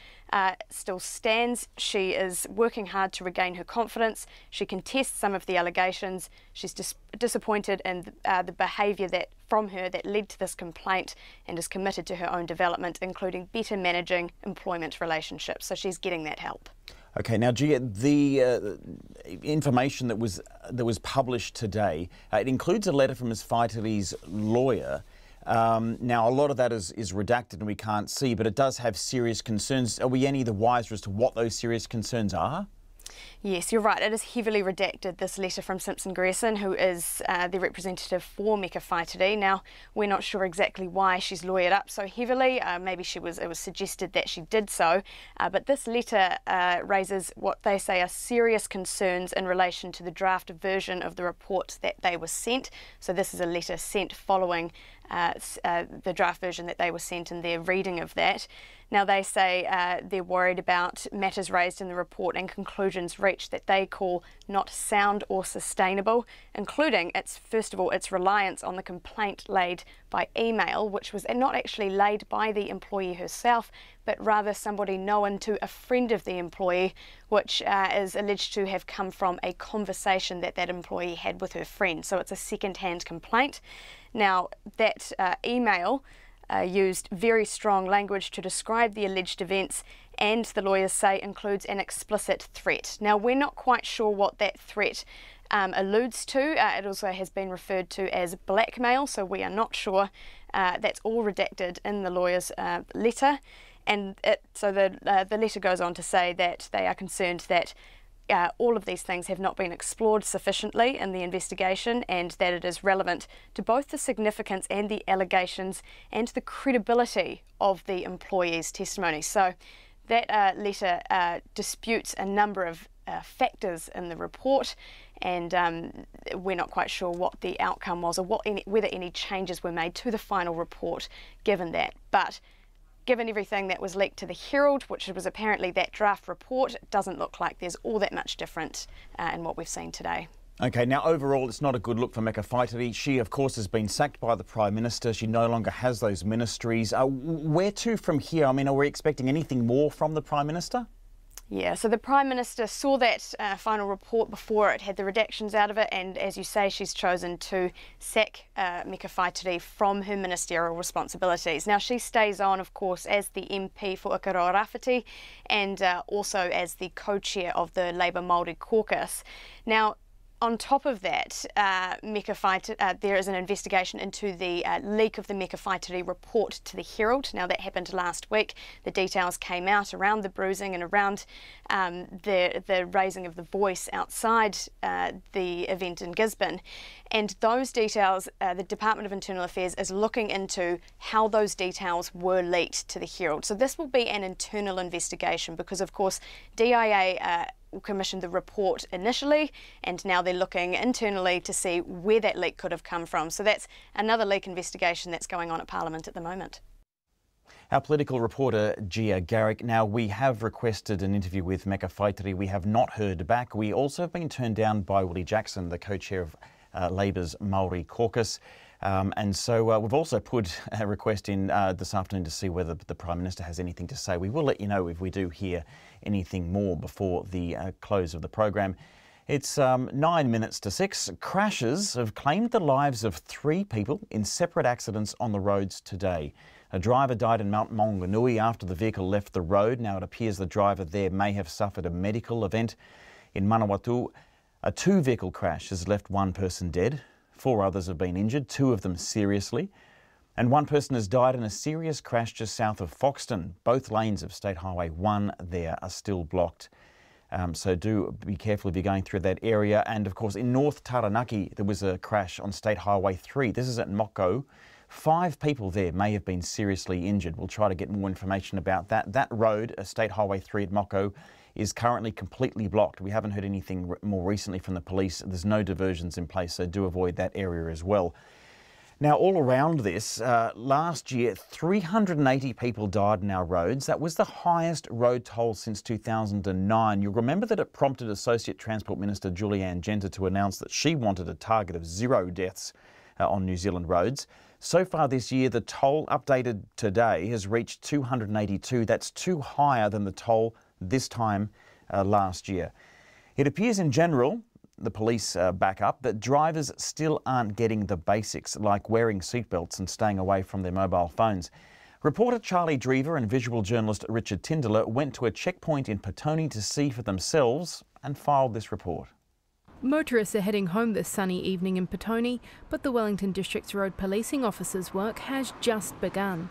still stands. She is working hard to regain her confidence. She contests some of the allegations. She's disappointed in the behaviour from her that led to this complaint, and is committed to her own development, including better managing employment relationships. So she's getting that help. Okay, now Gia, the information that was published today, it includes a letter from Ms Faitiri's lawyer. Now, a lot of that is redacted and we can't see, but it does have serious concerns. Are we any the wiser as to what those serious concerns are? Yes, you're right. It is heavily redacted, this letter from Simpson Grierson, who is the representative for Meka Faitiri. Now, we're not sure exactly why she's lawyered up so heavily. Maybe it was suggested that she did so. But this letter raises what they say are serious concerns in relation to the draft version of the report that they were sent. So this is a letter sent following the draft version that they were sent and their reading of that. Now, they say they're worried about matters raised in the report and conclusions reached that they call not sound or sustainable, including, first of all, its reliance on the complaint laid by email, which was not actually laid by the employee herself, but rather somebody known to a friend of the employee, which is alleged to have come from a conversation that employee had with her friend. So it's a second-hand complaint. Now, that email used very strong language to describe the alleged events, and the lawyers say includes an explicit threat. Now, we're not quite sure what that threat alludes to. It also has been referred to as blackmail, so we are not sure. That's all redacted in the lawyer's letter. And so the letter goes on to say that they are concerned that all of these things have not been explored sufficiently in the investigation, and that it is relevant to both the significance and the allegations and the credibility of the employee's testimony. So that letter disputes a number of factors in the report, and we're not quite sure what the outcome was or whether any changes were made to the final report given that. But given everything that was leaked to the Herald, which was apparently that draft report, it doesn't look like there's all that much different in what we've seen today. OK, now overall it's not a good look for Meka Whaitiri. She of course has been sacked by the Prime Minister. She no longer has those ministries. Where to from here? I mean, are we expecting anything more from the Prime Minister? Yeah, so the Prime Minister saw that final report before it had the redactions out of it, and as you say, she's chosen to sack Meka Whaitiri from her ministerial responsibilities. Now, she stays on, of course, as the MP for Ikaroa Rawhiti and also as the co-chair of the Labour Māori caucus. Now, on top of that, there is an investigation into the leak of the Meka Whaitiri report to the Herald. Now, that happened last week. The details came out around the bruising and around the raising of the voice outside the event in Gisborne. And those details, the Department of Internal Affairs is looking into how those details were leaked to the Herald. So this will be an internal investigation because, of course, DIA commissioned the report initially, and now they're looking internally to see where that leak could have come from. So that's another leak investigation that's going on at Parliament at the moment. Our political reporter, Gia Garrick. Now, we have requested an interview with Meka Whaitiri. We have not heard back. We also have been turned down by Willie Jackson, the co-chair of Labour's Māori caucus. And so we've also put a request in this afternoon to see whether the Prime Minister has anything to say. We will let you know if we do hear anything more before the close of the program. It's 9 minutes to 6. Crashes have claimed the lives of 3 people in separate accidents on the roads today. A driver died in Mount Maunganui after the vehicle left the road. Now, it appears the driver there may have suffered a medical event. In Manawatu, a 2-vehicle crash has left 1 person dead. 4 others have been injured, 2 of them seriously. And 1 person has died in a serious crash just south of Foxton. Both lanes of State Highway 1 there are still blocked. So do be careful if you're going through that area. And of course, in North Taranaki, there was a crash on State Highway 3. This is at Moko. 5 people there may have been seriously injured. We'll try to get more information about that. That road, State Highway 3 at Moko, is currently completely blocked. We haven't heard anything more recently from the police. There's no diversions in place, so do avoid that area as well. Now, all around this, last year, 380 people died in our roads. That was the highest road toll since 2009. You'll remember that it prompted Associate Transport Minister Julianne Genter to announce that she wanted a target of 0 deaths on New Zealand roads. So far this year, the toll updated today has reached 282. That's 2 higher than the toll this time last year. It appears in general, the police back up, that drivers still aren't getting the basics like wearing seatbelts and staying away from their mobile phones. Reporter Charlie Drever and visual journalist Richard Tindler went to a checkpoint in Petone to see for themselves and filed this report. Motorists are heading home this sunny evening in Petone, but the Wellington District's road policing officers' work has just begun.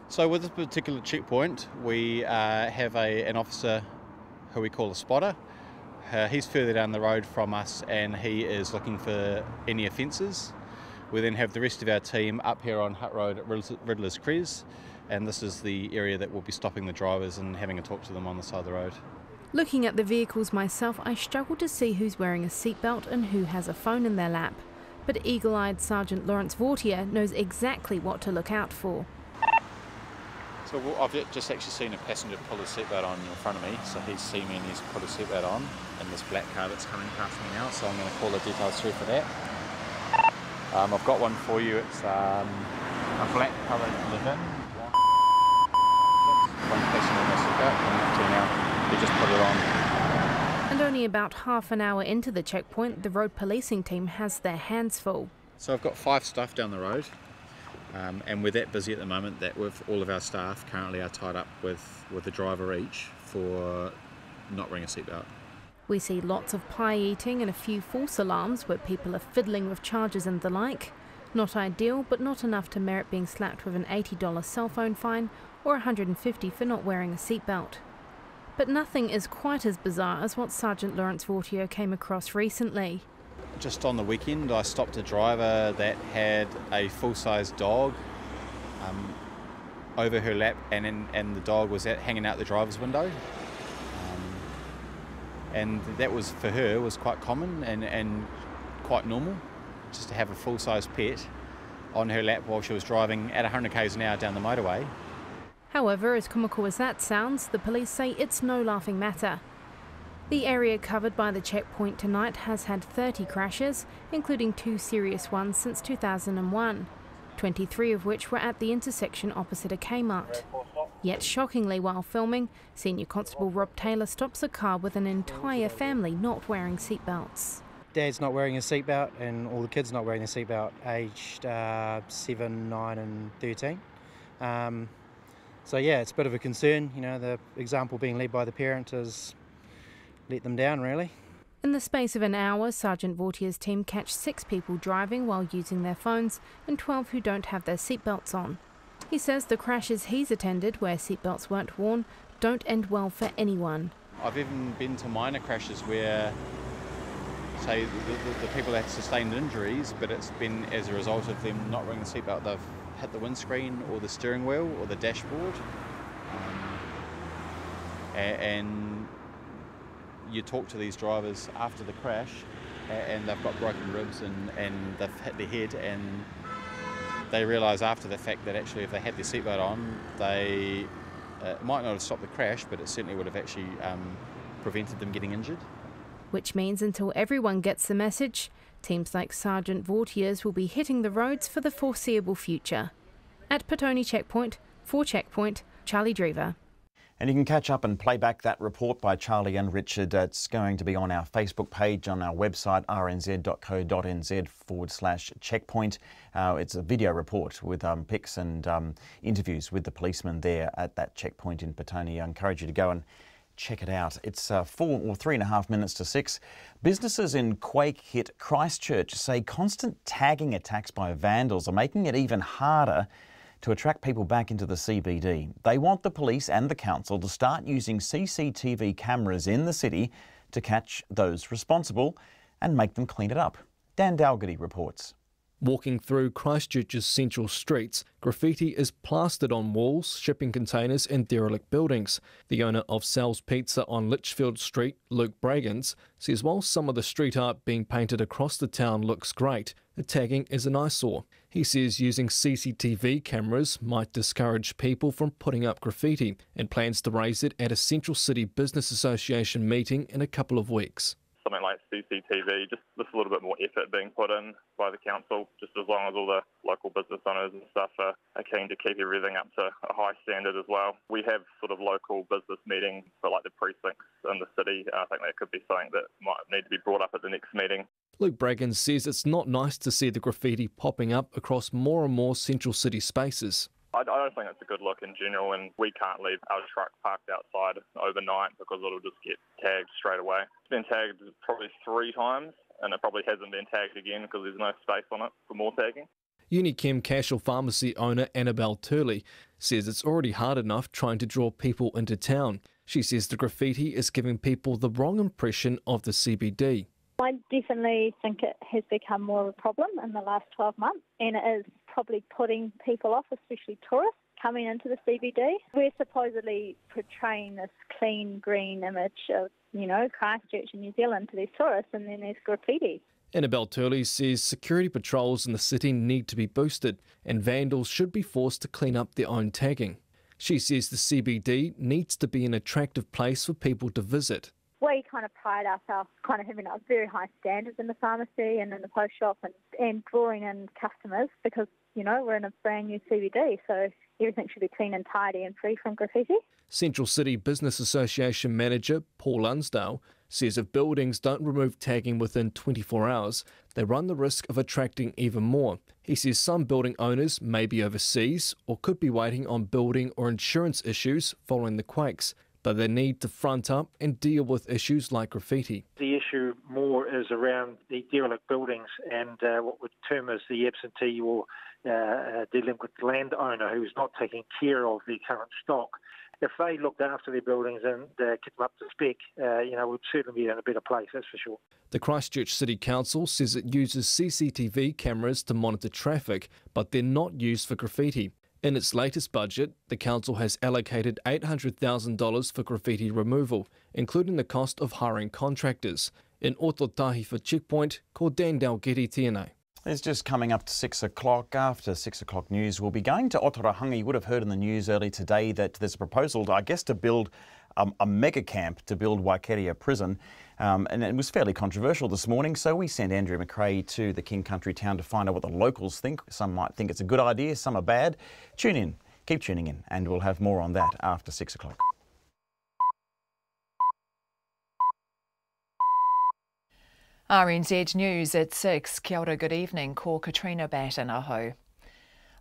So with this particular checkpoint, we have an officer who we call a spotter. He's further down the road from us and he is looking for any offences. We then have the rest of our team up here on Hutt Road at Riddler's Crest, and this is the area that we'll be stopping the drivers and having a talk to them on the side of the road. Looking at the vehicles myself, I struggle to see who's wearing a seatbelt and who has a phone in their lap. But eagle-eyed Sergeant Lawrence Vortier knows exactly what to look out for. So I've just actually seen a passenger pull his seatbelt on in front of me, so he's seen me and he's put his seatbelt on in this black car that's coming past me now, so I'm going to call the details through for that. I've got one for you. It's a black coloured Livin. One passenger in the seatbelt, and up to now they just put it on. And only about half an hour into the checkpoint, the road policing team has their hands full. So I've got 5 staff down the road. And we're that busy at the moment that with all of our staff currently are tied up with a driver each for not wearing a seatbelt. We see lots of pie eating and a few false alarms where people are fiddling with charges and the like. Not ideal, but not enough to merit being slapped with an $80 cell phone fine or $150 for not wearing a seatbelt. But nothing is quite as bizarre as what Sergeant Lawrence Vortier came across recently. Just on the weekend, I stopped a driver that had a full-size dog over her lap, and the dog was hanging out the driver's window. And that was, for her, was quite common and quite normal, just to have a full-size pet on her lap while she was driving at 100 k's an hour down the motorway. However, as comical as that sounds, the police say it's no laughing matter. The area covered by the checkpoint tonight has had 30 crashes, including 2 serious ones since 2001, 23 of which were at the intersection opposite a Kmart. Yet shockingly, while filming, Senior Constable Rob Taylor stops a car with an entire family not wearing seatbelts. Dad's not wearing a seatbelt and all the kids not wearing a seatbelt, aged 7, 9 and 13. So yeah, it's a bit of a concern. You know, the example being led by the parent has let them down, really. In the space of an hour, Sergeant Vortier's team catch 6 people driving while using their phones and 12 who don't have their seatbelts on. He says the crashes he's attended where seatbelts weren't worn don't end well for anyone. I've even been to minor crashes where, say, the people have sustained injuries, but it's been as a result of them not wearing the seatbelt. They've hit the windscreen or the steering wheel or the dashboard. And you talk to these drivers after the crash and they've got broken ribs and they've hit their head, and they realise after the fact that actually if they had their seatbelt on, they might not have stopped the crash, but it certainly would have actually prevented them getting injured. Which means until everyone gets the message, teams like Sergeant Vortier's will be hitting the roads for the foreseeable future. At Petone Checkpoint, for Checkpoint, Charlie Drever. And you can catch up and play back that report by Charlie and Richard. It's going to be on our Facebook page, on our website, rnz.co.nz/checkpoint. It's a video report with pics and interviews with the policemen there at that checkpoint in Petone. I encourage you to go and check it out. It's 3.5 minutes to 6. Businesses in quake-hit Christchurch say constant tagging attacks by vandals are making it even harder to attract people back into the CBD. They want the police and the council to start using CCTV cameras in the city to catch those responsible and make them clean it up. Dan Dalgety reports. Walking through Christchurch's central streets, graffiti is plastered on walls, shipping containers and derelict buildings. The owner of Sal's Pizza on Litchfield Street, Luke Bragans, says while some of the street art being painted across the town looks great, the tagging is an eyesore. He says using CCTV cameras might discourage people from putting up graffiti and plans to raise it at a Central City Business Association meeting in a couple of weeks. Something like CCTV, just a little bit more effort being put in by the council, just as long as all the local business owners and stuff are keen to keep everything up to a high standard as well. We have sort of local business meetings for like the precincts in the city. I think that could be something that might need to be brought up at the next meeting. Luke Bragans says it's not nice to see the graffiti popping up across more and more central city spaces. I don't think it's a good look in general, and we can't leave our truck parked outside overnight because it'll just get tagged straight away. It's been tagged probably 3 times, and it probably hasn't been tagged again because there's no space on it for more tagging. Unichem Casual Pharmacy owner Annabelle Turley says it's already hard enough trying to draw people into town. She says the graffiti is giving people the wrong impression of the CBD. I definitely think it has become more of a problem in the last 12 months, and it is probably putting people off, especially tourists, coming into the CBD. We're supposedly portraying this clean, green image of, Christchurch in New Zealand to these tourists, and then there's graffiti. Annabelle Turley says security patrols in the city need to be boosted, and vandals should be forced to clean up their own tagging. She says the CBD needs to be an attractive place for people to visit. We kind of pride ourselves kind of having a very high standards in the pharmacy and in the post shop and drawing in customers because, we're in a brand new CBD, so everything should be clean and tidy and free from graffiti. Central City Business Association manager Paul Unsdale says if buildings don't remove tagging within 24 hours, they run the risk of attracting even more. He says some building owners may be overseas or could be waiting on building or insurance issues following the quakes, but they need to front up and deal with issues like graffiti. The issue more is around the derelict buildings and what we term as the absentee or delinquent landowner who's not taking care of their current stock. If they looked after their buildings and kept them up to spec, we'd certainly be in a better place, that's for sure. The Christchurch City Council says it uses CCTV cameras to monitor traffic, but they're not used for graffiti. In its latest budget, the council has allocated $800,000 for graffiti removal, including the cost of hiring contractors. In Ototahi for Checkpoint, ko Dan Dalgety tēnei. It's just coming up to 6 o'clock. After 6 o'clock news, we'll be going to Otorohanga. You would have heard in the news early today that there's a proposal, I guess, to build a mega camp to build Waikeria Prison. And it was fairly controversial this morning, so we sent Andrew McRae to the King Country town to find out what the locals think. Some might think it's a good idea, some are bad. Tune in, keep tuning in, and we'll have more on that after 6 o'clock. RNZ News at 6. Kia ora, good evening. Ko Katrina Batten aho.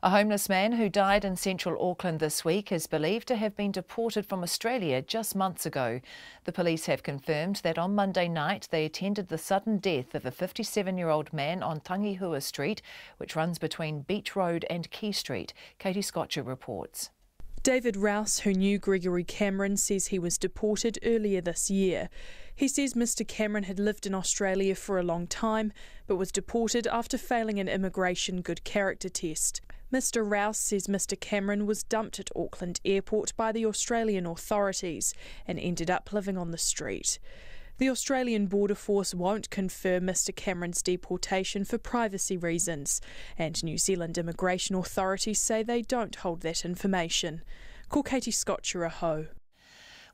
A homeless man who died in central Auckland this week is believed to have been deported from Australia just months ago. The police have confirmed that on Monday night they attended the sudden death of a 57-year-old man on Tangihua Street, which runs between Beach Road and Quay Street. Katie Scotcher reports. David Rouse, who knew Gregory Cameron, says he was deported earlier this year. He says Mr Cameron had lived in Australia for a long time, but was deported after failing an immigration good character test. Mr Rouse says Mr Cameron was dumped at Auckland Airport by the Australian authorities and ended up living on the street. The Australian Border Force won't confirm Mr Cameron's deportation for privacy reasons, and New Zealand immigration authorities say they don't hold that information. Ko Katie Scotcher aho.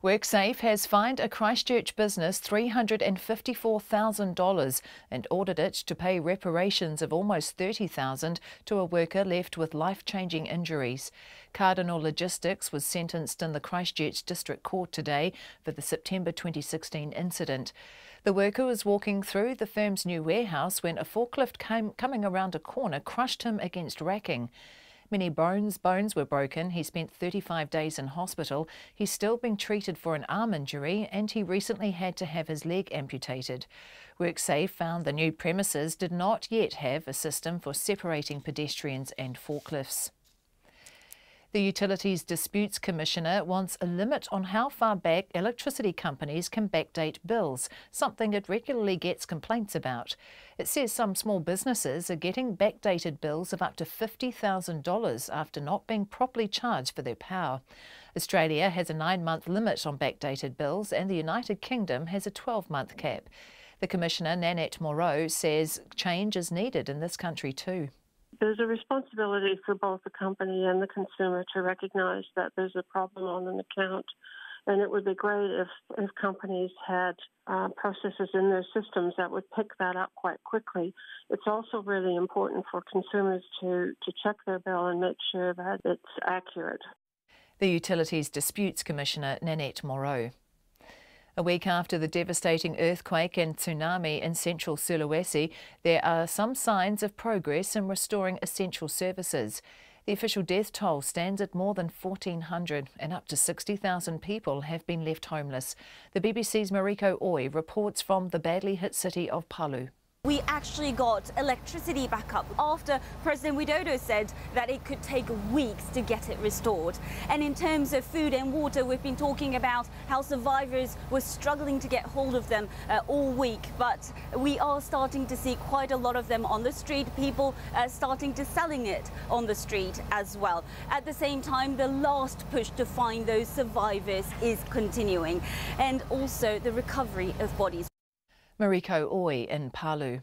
WorkSafe has fined a Christchurch business $354,000 and ordered it to pay reparations of almost $30,000 to a worker left with life-changing injuries. Cardinal Logistics was sentenced in the Christchurch District Court today for the September 2016 incident. The worker was walking through the firm's new warehouse when a forklift coming around a corner crushed him against racking. Many bones were broken. He spent 35 days in hospital. He's still being treated for an arm injury and he recently had to have his leg amputated. WorkSafe found the new premises did not yet have a system for separating pedestrians and forklifts. The Utilities Disputes Commissioner wants a limit on how far back electricity companies can backdate bills, something it regularly gets complaints about. It says some small businesses are getting backdated bills of up to $50,000 after not being properly charged for their power. Australia has a 9-month limit on backdated bills and the United Kingdom has a 12-month cap. The Commissioner, Nanette Moreau, says change is needed in this country too. There's a responsibility for both the company and the consumer to recognise that there's a problem on an account, and it would be great if companies had processes in their systems that would pick that up quite quickly. It's also really important for consumers to check their bill and make sure that it's accurate. The Utilities Disputes Commissioner, Nanette Moreau. A week after the devastating earthquake and tsunami in central Sulawesi, there are some signs of progress in restoring essential services. The official death toll stands at more than 1,400 and up to 60,000 people have been left homeless. The BBC's Mariko Oi reports from the badly hit city of Palu. We actually got electricity back up after President Widodo said that it could take weeks to get it restored. And in terms of food and water, we've been talking about how survivors were struggling to get hold of them all week. But we are starting to see quite a lot of them on the street, people starting to selling it on the street as well. At the same time, the last push to find those survivors is continuing, and also the recovery of bodies. Mariko Oi in Palu.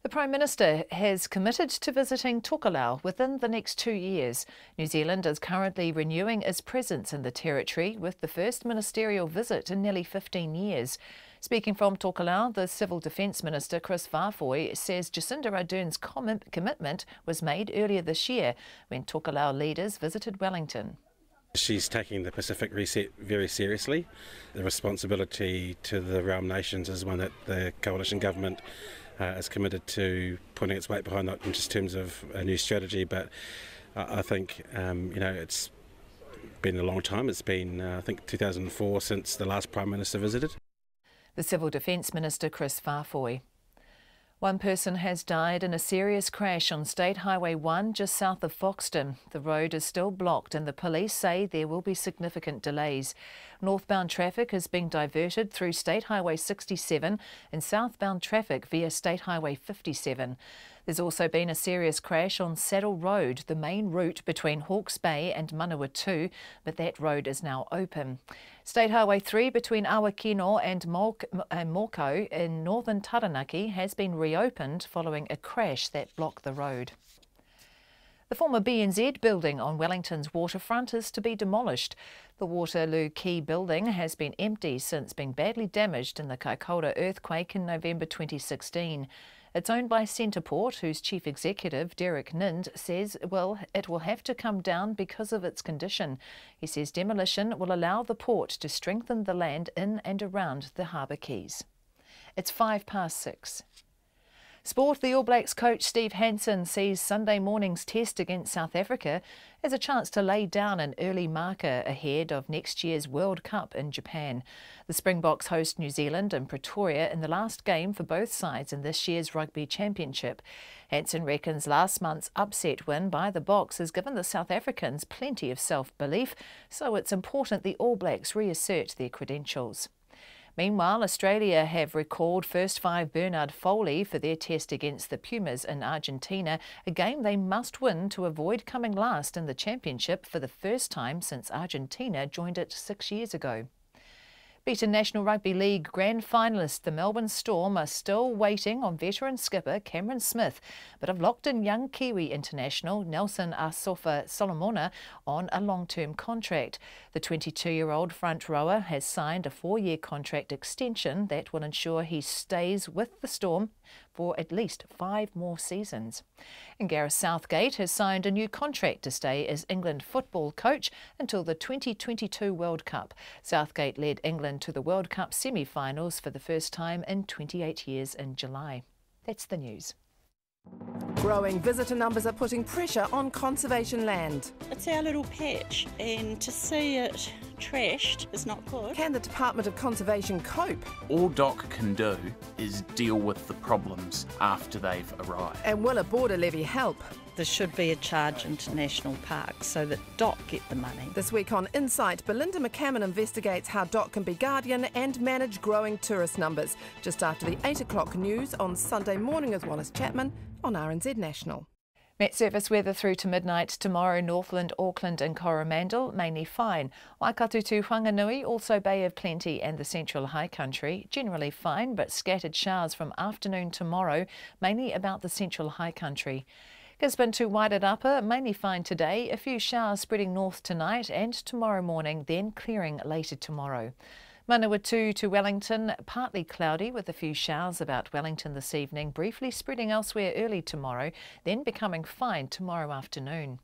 The Prime Minister has committed to visiting Tokelau within the next 2 years. New Zealand is currently renewing its presence in the territory with the first ministerial visit in nearly 15 years. Speaking from Tokelau, the Civil Defence Minister Chris Whāwhoi says Jacinda Ardern's commitment was made earlier this year when Tokelau leaders visited Wellington. She's taking the Pacific Reset very seriously. The responsibility to the realm nations is one that the coalition government is committed to putting its weight behind, not in just terms of a new strategy, but I think it's been a long time. It's been, I think, 2004 since the last Prime Minister visited. The Civil Defence Minister Chris Whāwhoi. One person has died in a serious crash on State Highway 1 just south of Foxton. The road is still blocked and the police say there will be significant delays. Northbound traffic is being diverted through State Highway 67 and southbound traffic via State Highway 57. There's also been a serious crash on Saddle Road, the main route between Hawke's Bay and Manawatu, but that road is now open. State Highway 3 between Awakino and Moko in northern Taranaki has been reopened following a crash that blocked the road. The former BNZ building on Wellington's waterfront is to be demolished. The Waterloo Quay building has been empty since being badly damaged in the Kaikoura earthquake in November 2016. It's owned by Centreport, whose chief executive, Derek Nind, says, it will have to come down because of its condition. He says demolition will allow the port to strengthen the land in and around the harbour quays. It's 6:05. Sport. The All Blacks coach Steve Hansen sees Sunday morning's test against South Africa as a chance to lay down an early marker ahead of next year's World Cup in Japan. The Springboks host New Zealand in Pretoria in the last game for both sides in this year's Rugby Championship. Hansen reckons last month's upset win by the Boks has given the South Africans plenty of self-belief, so it's important the All Blacks reassert their credentials. Meanwhile, Australia have recalled first five Bernard Foley for their test against the Pumas in Argentina, a game they must win to avoid coming last in the championship for the first time since Argentina joined it 6 years ago. Beaten National Rugby League grand finalists, the Melbourne Storm, are still waiting on veteran skipper Cameron Smith, but have locked in young Kiwi international Nelson Asofa Solomona on a long-term contract. The 22-year-old front rower has signed a 4-year contract extension that will ensure he stays with the Storm for at least 5 more seasons. And Gareth Southgate has signed a new contract to stay as England football coach until the 2022 World Cup. Southgate led England to the World Cup semi-finals for the first time in 28 years in July. That's the news. Growing visitor numbers are putting pressure on conservation land. It's our little patch, and to see it trashed is not good. Can the Department of Conservation cope? All DOC can do is deal with the problems after they've arrived. And will a border levy help? There should be a charge into national parks so that DOC get the money. This week on Insight, Belinda McCammon investigates how DOC can be guardian and manage growing tourist numbers. Just after the 8 o'clock news on Sunday morning with Wallace Chapman on RNZ National. Met Service weather through to midnight tomorrow. Northland, Auckland and Coromandel mainly fine. Waikato to Whanganui, also Bay of Plenty and the Central High Country generally fine, but scattered showers from afternoon tomorrow, mainly about the Central High Country. Gisborne to Wairarapa, mainly fine today, a few showers spreading north tonight and tomorrow morning, then clearing later tomorrow. Manawatu to Wellington, partly cloudy with a few showers about Wellington this evening, briefly spreading elsewhere early tomorrow, then becoming fine tomorrow afternoon.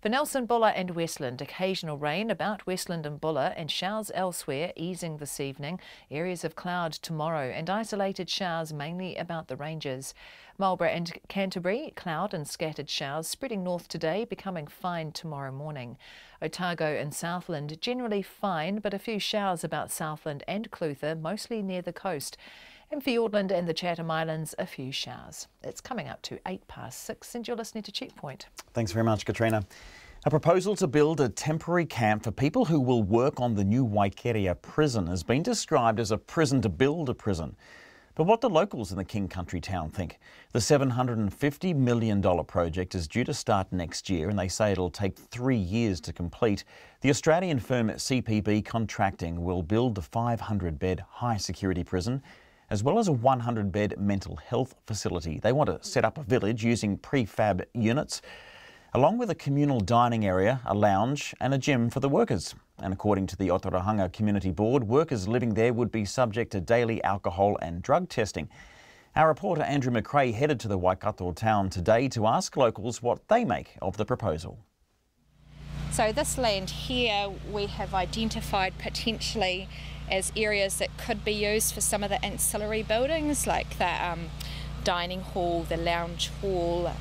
For Nelson, Buller and Westland, occasional rain about Westland and Buller and showers elsewhere, easing this evening. Areas of cloud tomorrow and isolated showers mainly about the ranges. Marlborough and Canterbury, cloud and scattered showers spreading north today, becoming fine tomorrow morning. Otago and Southland, generally fine, but a few showers about Southland and Clutha, mostly near the coast. And Fiordland and the Chatham Islands, a few showers. It's coming up to 6:08 and you're listening to Checkpoint. Thanks very much, Katrina. A proposal to build a temporary camp for people who will work on the new Waikeria prison has been described as a prison to build a prison. But what do locals in the King Country town think? The $750 million project is due to start next year and they say it'll take 3 years to complete. The Australian firm CPB Contracting will build the 500-bed high-security prison as well as a 100-bed mental health facility. They want to set up a village using prefab units, along with a communal dining area, a lounge and a gym for the workers. And according to the Otorohanga Community Board, workers living there would be subject to daily alcohol and drug testing. Our reporter Andrew McRae headed to the Waikato town today to ask locals what they make of the proposal. So this land here we have identified potentially as areas that could be used for some of the ancillary buildings like the dining hall, the lounge hall,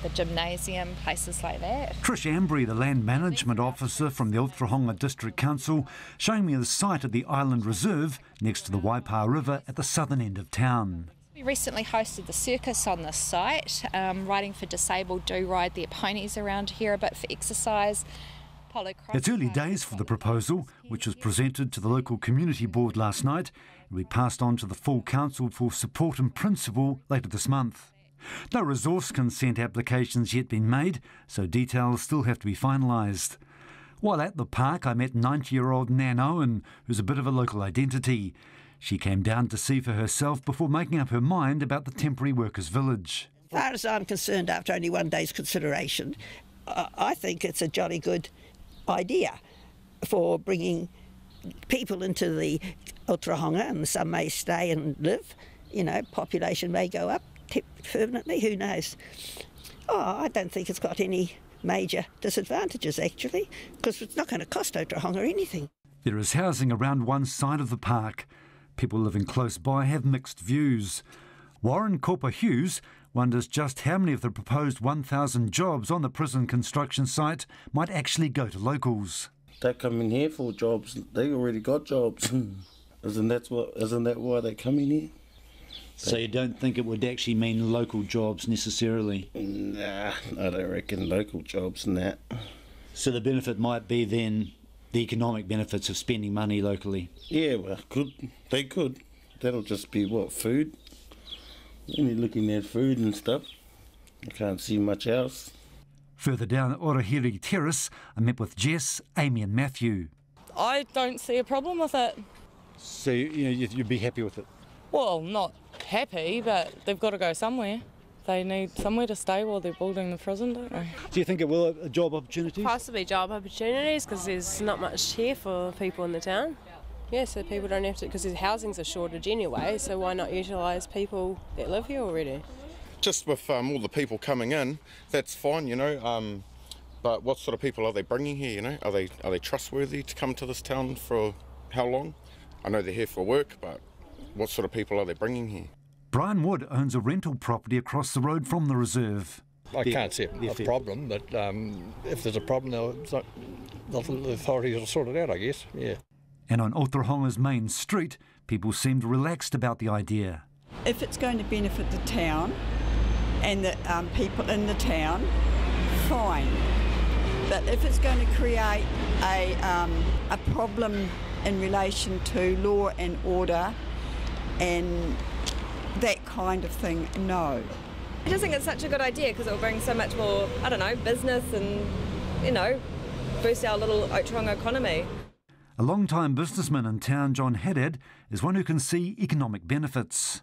the gymnasium, places like that. Trish Ambry, the land management officer from the Otorohanga District Council, showing me the site at the Island Reserve next to the Waipa River at the southern end of town. We recently hosted the circus on this site. Riding for Disabled do ride their ponies around here a bit for exercise. It's early days for the proposal, which was presented to the local community board last night and will be passed on to the full council for support in principle later this month. No resource consent applications yet been made, so details still have to be finalised. While at the park, I met 90-year-old Nan Owen, who's a bit of a local identity. She came down to see for herself before making up her mind about the temporary workers' village. As far as I'm concerned, after only one day's consideration, I think it's a jolly good idea for bringing people into the Otorohanga, and some may stay and live. You know, population may go up permanently, who knows. I don't think it's got any major disadvantages, actually, because it's not going to cost Otorohanga anything. There is housing around one side of the park. People living close by have mixed views. Warren Corper Hughes wonders just how many of the proposed 1,000 jobs on the prison construction site might actually go to locals. They come in here for jobs. They already got jobs. Isn't that why they come in here? So you don't think it would actually mean local jobs necessarily? Nah, I don't reckon local jobs and that. So the benefit might be then the economic benefits of spending money locally? Yeah, well, they could. That'll just be, what, food? When you're looking at food and stuff, I can't see much else. Further down at Orahiri Terrace, I met with Jess, Amy and Matthew. I don't see a problem with it. So you'd be happy with it? Well, not happy, but they've got to go somewhere. They need somewhere to stay while they're building the prison, don't they? Do you think it will have job opportunities? Possibly job opportunities, because there's not much here for people in the town. Yeah, so people don't have to, because housing's a shortage anyway, so why not utilise people that live here already? Just with all the people coming in, that's fine, you know, but what sort of people are they bringing here, you know? Are they trustworthy to come to this town for how long? I know they're here for work, but what sort of people are they bringing here? Brian Wood owns a rental property across the road from the reserve. I can't see a problem, but if there's a problem, the authorities will sort it out, I guess, yeah. And on Otorohanga's main street, people seemed relaxed about the idea. If it's going to benefit the town and the people in the town, fine. But if it's going to create a problem in relation to law and order and that kind of thing, no. I just think it's such a good idea because it will bring so much more, I don't know, business and, you know, boost our little Otorohanga economy. A long-time businessman in town, John Haddad, is one who can see economic benefits.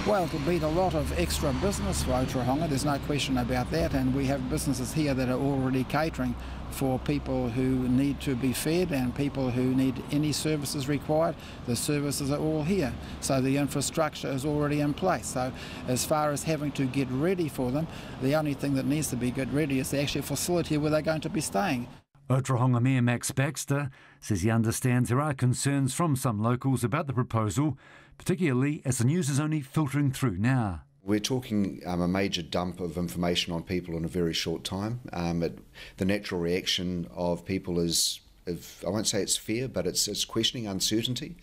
Well, it will be a lot of extra business for Otorohanga, there's no question about that, and we have businesses here that are already catering for people who need to be fed and people who need any services required. The services are all here, so the infrastructure is already in place. So as far as having to get ready for them, the only thing that needs to be get ready is the actual facility where they're going to be staying. Otorohanga Mayor Max Baxter says he understands there are concerns from some locals about the proposal, particularly as the news is only filtering through now. We're talking a major dump of information on people in a very short time. The natural reaction of people is, I won't say it's fear, but it's questioning, uncertainty.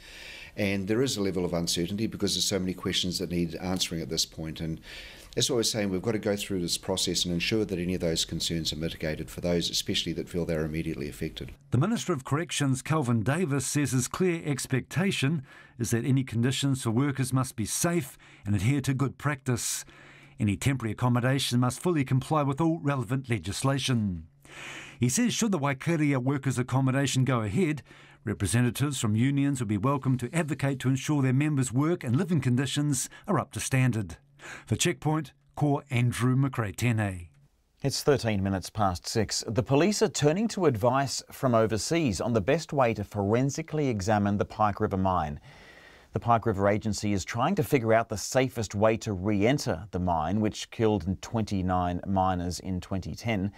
And there is a level of uncertainty because there's so many questions that need answering at this point. And that's what we're saying, we've got to go through this process and ensure that any of those concerns are mitigated for those especially that feel they're immediately affected. The Minister of Corrections, Kelvin Davis, says his clear expectation is that any conditions for workers must be safe and adhere to good practice. Any temporary accommodation must fully comply with all relevant legislation. He says should the Waikaria workers' accommodation go ahead, representatives from unions will be welcome to advocate to ensure their members' work and living conditions are up to standard. For Checkpoint, Ko Andrew McRae-Tene. It's 13 minutes past 6. The police are turning to advice from overseas on the best way to forensically examine the Pike River mine. The Pike River Agency is trying to figure out the safest way to re-enter the mine, which killed 29 miners in 2010.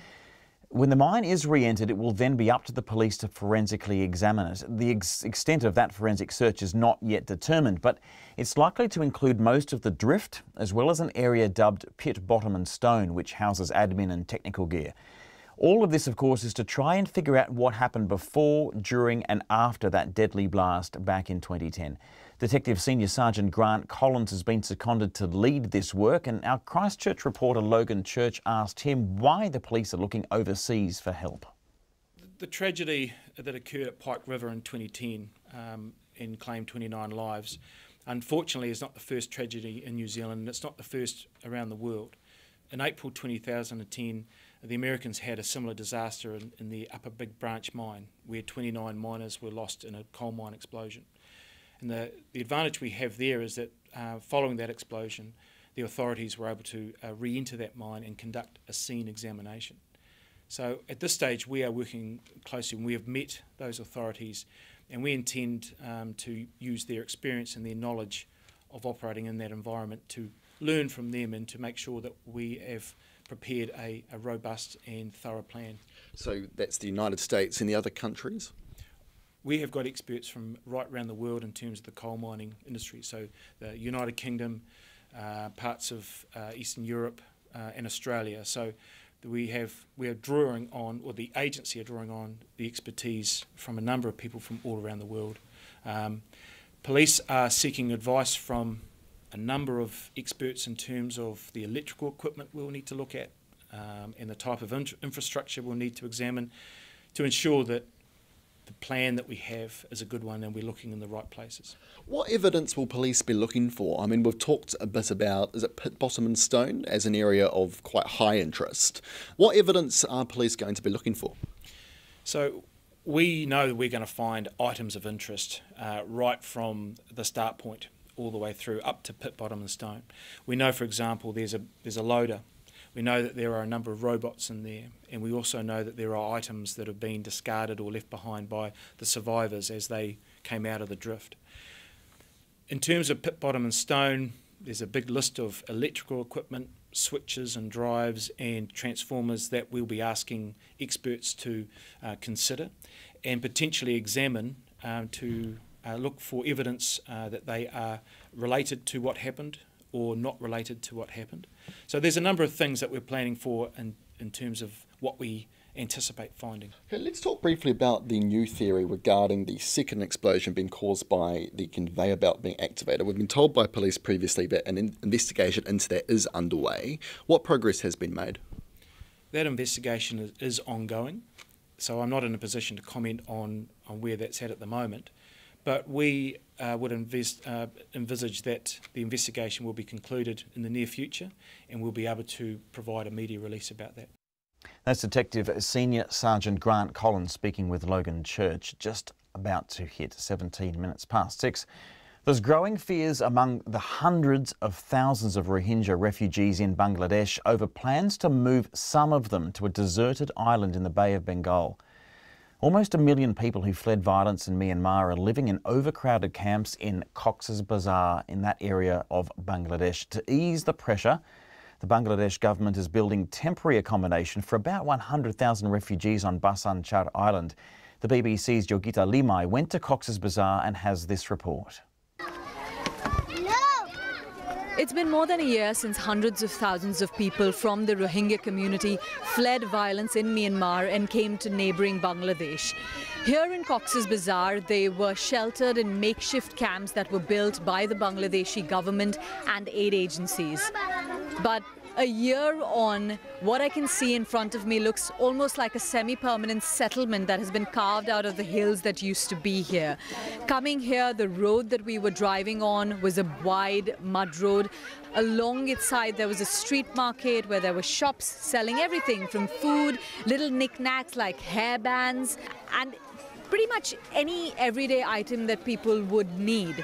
When the mine is re-entered, it will then be up to the police to forensically examine it. The extent of that forensic search is not yet determined, but it's likely to include most of the drift, as well as an area dubbed Pit Bottom and Stone, which houses admin and technical gear. All of this, of course, is to try and figure out what happened before, during and after that deadly blast back in 2010. Detective Senior Sergeant Grant Collins has been seconded to lead this work, and our Christchurch reporter Logan Church asked him why the police are looking overseas for help. The tragedy that occurred at Pike River in 2010 and claimed 29 lives, unfortunately is not the first tragedy in New Zealand, and it's not the first around the world. In April 2010, the Americans had a similar disaster in the Upper Big Branch mine, where 29 miners were lost in a coal mine explosion. And the advantage we have there is that following that explosion, the authorities were able to re-enter that mine and conduct a scene examination. So at this stage we are working closely, and we have met those authorities, and we intend to use their experience and their knowledge of operating in that environment to learn from them and to make sure that we have prepared a robust and thorough plan. So that's the United States and the other countries? We have got experts from right around the world in terms of the coal mining industry, so the United Kingdom, parts of Eastern Europe and Australia. So we are drawing on, or the agency are drawing on, the expertise from a number of people from all around the world. Police are seeking advice from a number of experts in terms of the electrical equipment we'll need to look at and the type of infrastructure we'll need to examine to ensure that the plan that we have is a good one and we're looking in the right places. What evidence will police be looking for? I mean, we've talked a bit about, is it Pit Bottom and Stone as an area of quite high interest. What evidence are police going to be looking for? So we know that we're going to find items of interest right from the start point all the way through up to Pit Bottom and Stone. We know, for example, there's a loader. We know that there are a number of robots in there, and we also know that there are items that have been discarded or left behind by the survivors as they came out of the drift. In terms of Pit Bottom and Stone, there's a big list of electrical equipment, switches and drives and transformers that we'll be asking experts to consider and potentially examine to look for evidence that they are related to what happened or not related to what happened. So there's a number of things that we're planning for in terms of what we anticipate finding. Okay, let's talk briefly about the new theory regarding the second explosion being caused by the conveyor belt being activated. We've been told by police previously that an investigation into that is underway. What progress has been made? That investigation is ongoing, so I'm not in a position to comment on where that's at the moment. But we would envisage that the investigation will be concluded in the near future, and we'll be able to provide a media release about that. That's Detective Senior Sergeant Grant Collins speaking with Logan Church, just about to hit 17 minutes past 6. There's growing fears among the hundreds of thousands of Rohingya refugees in Bangladesh over plans to move some of them to a deserted island in the Bay of Bengal. Almost 1 million people who fled violence in Myanmar are living in overcrowded camps in Cox's Bazar in that area of Bangladesh. To ease the pressure, the Bangladesh government is building temporary accommodation for about 100,000 refugees on Bhasan Char Island. The BBC's Yogita Limai went to Cox's Bazar and has this report. It's been more than a year since hundreds of thousands of people from the Rohingya community fled violence in Myanmar and came to neighbouring Bangladesh. Here in Cox's Bazar, they were sheltered in makeshift camps that were built by the Bangladeshi government and aid agencies. But a year on, what I can see in front of me looks almost like a semi-permanent settlement that has been carved out of the hills that used to be here. Coming here, the road that we were driving on was a wide mud road. Along its side, there was a street market where there were shops selling everything from food, little knickknacks like hairbands, and pretty much any everyday item that people would need.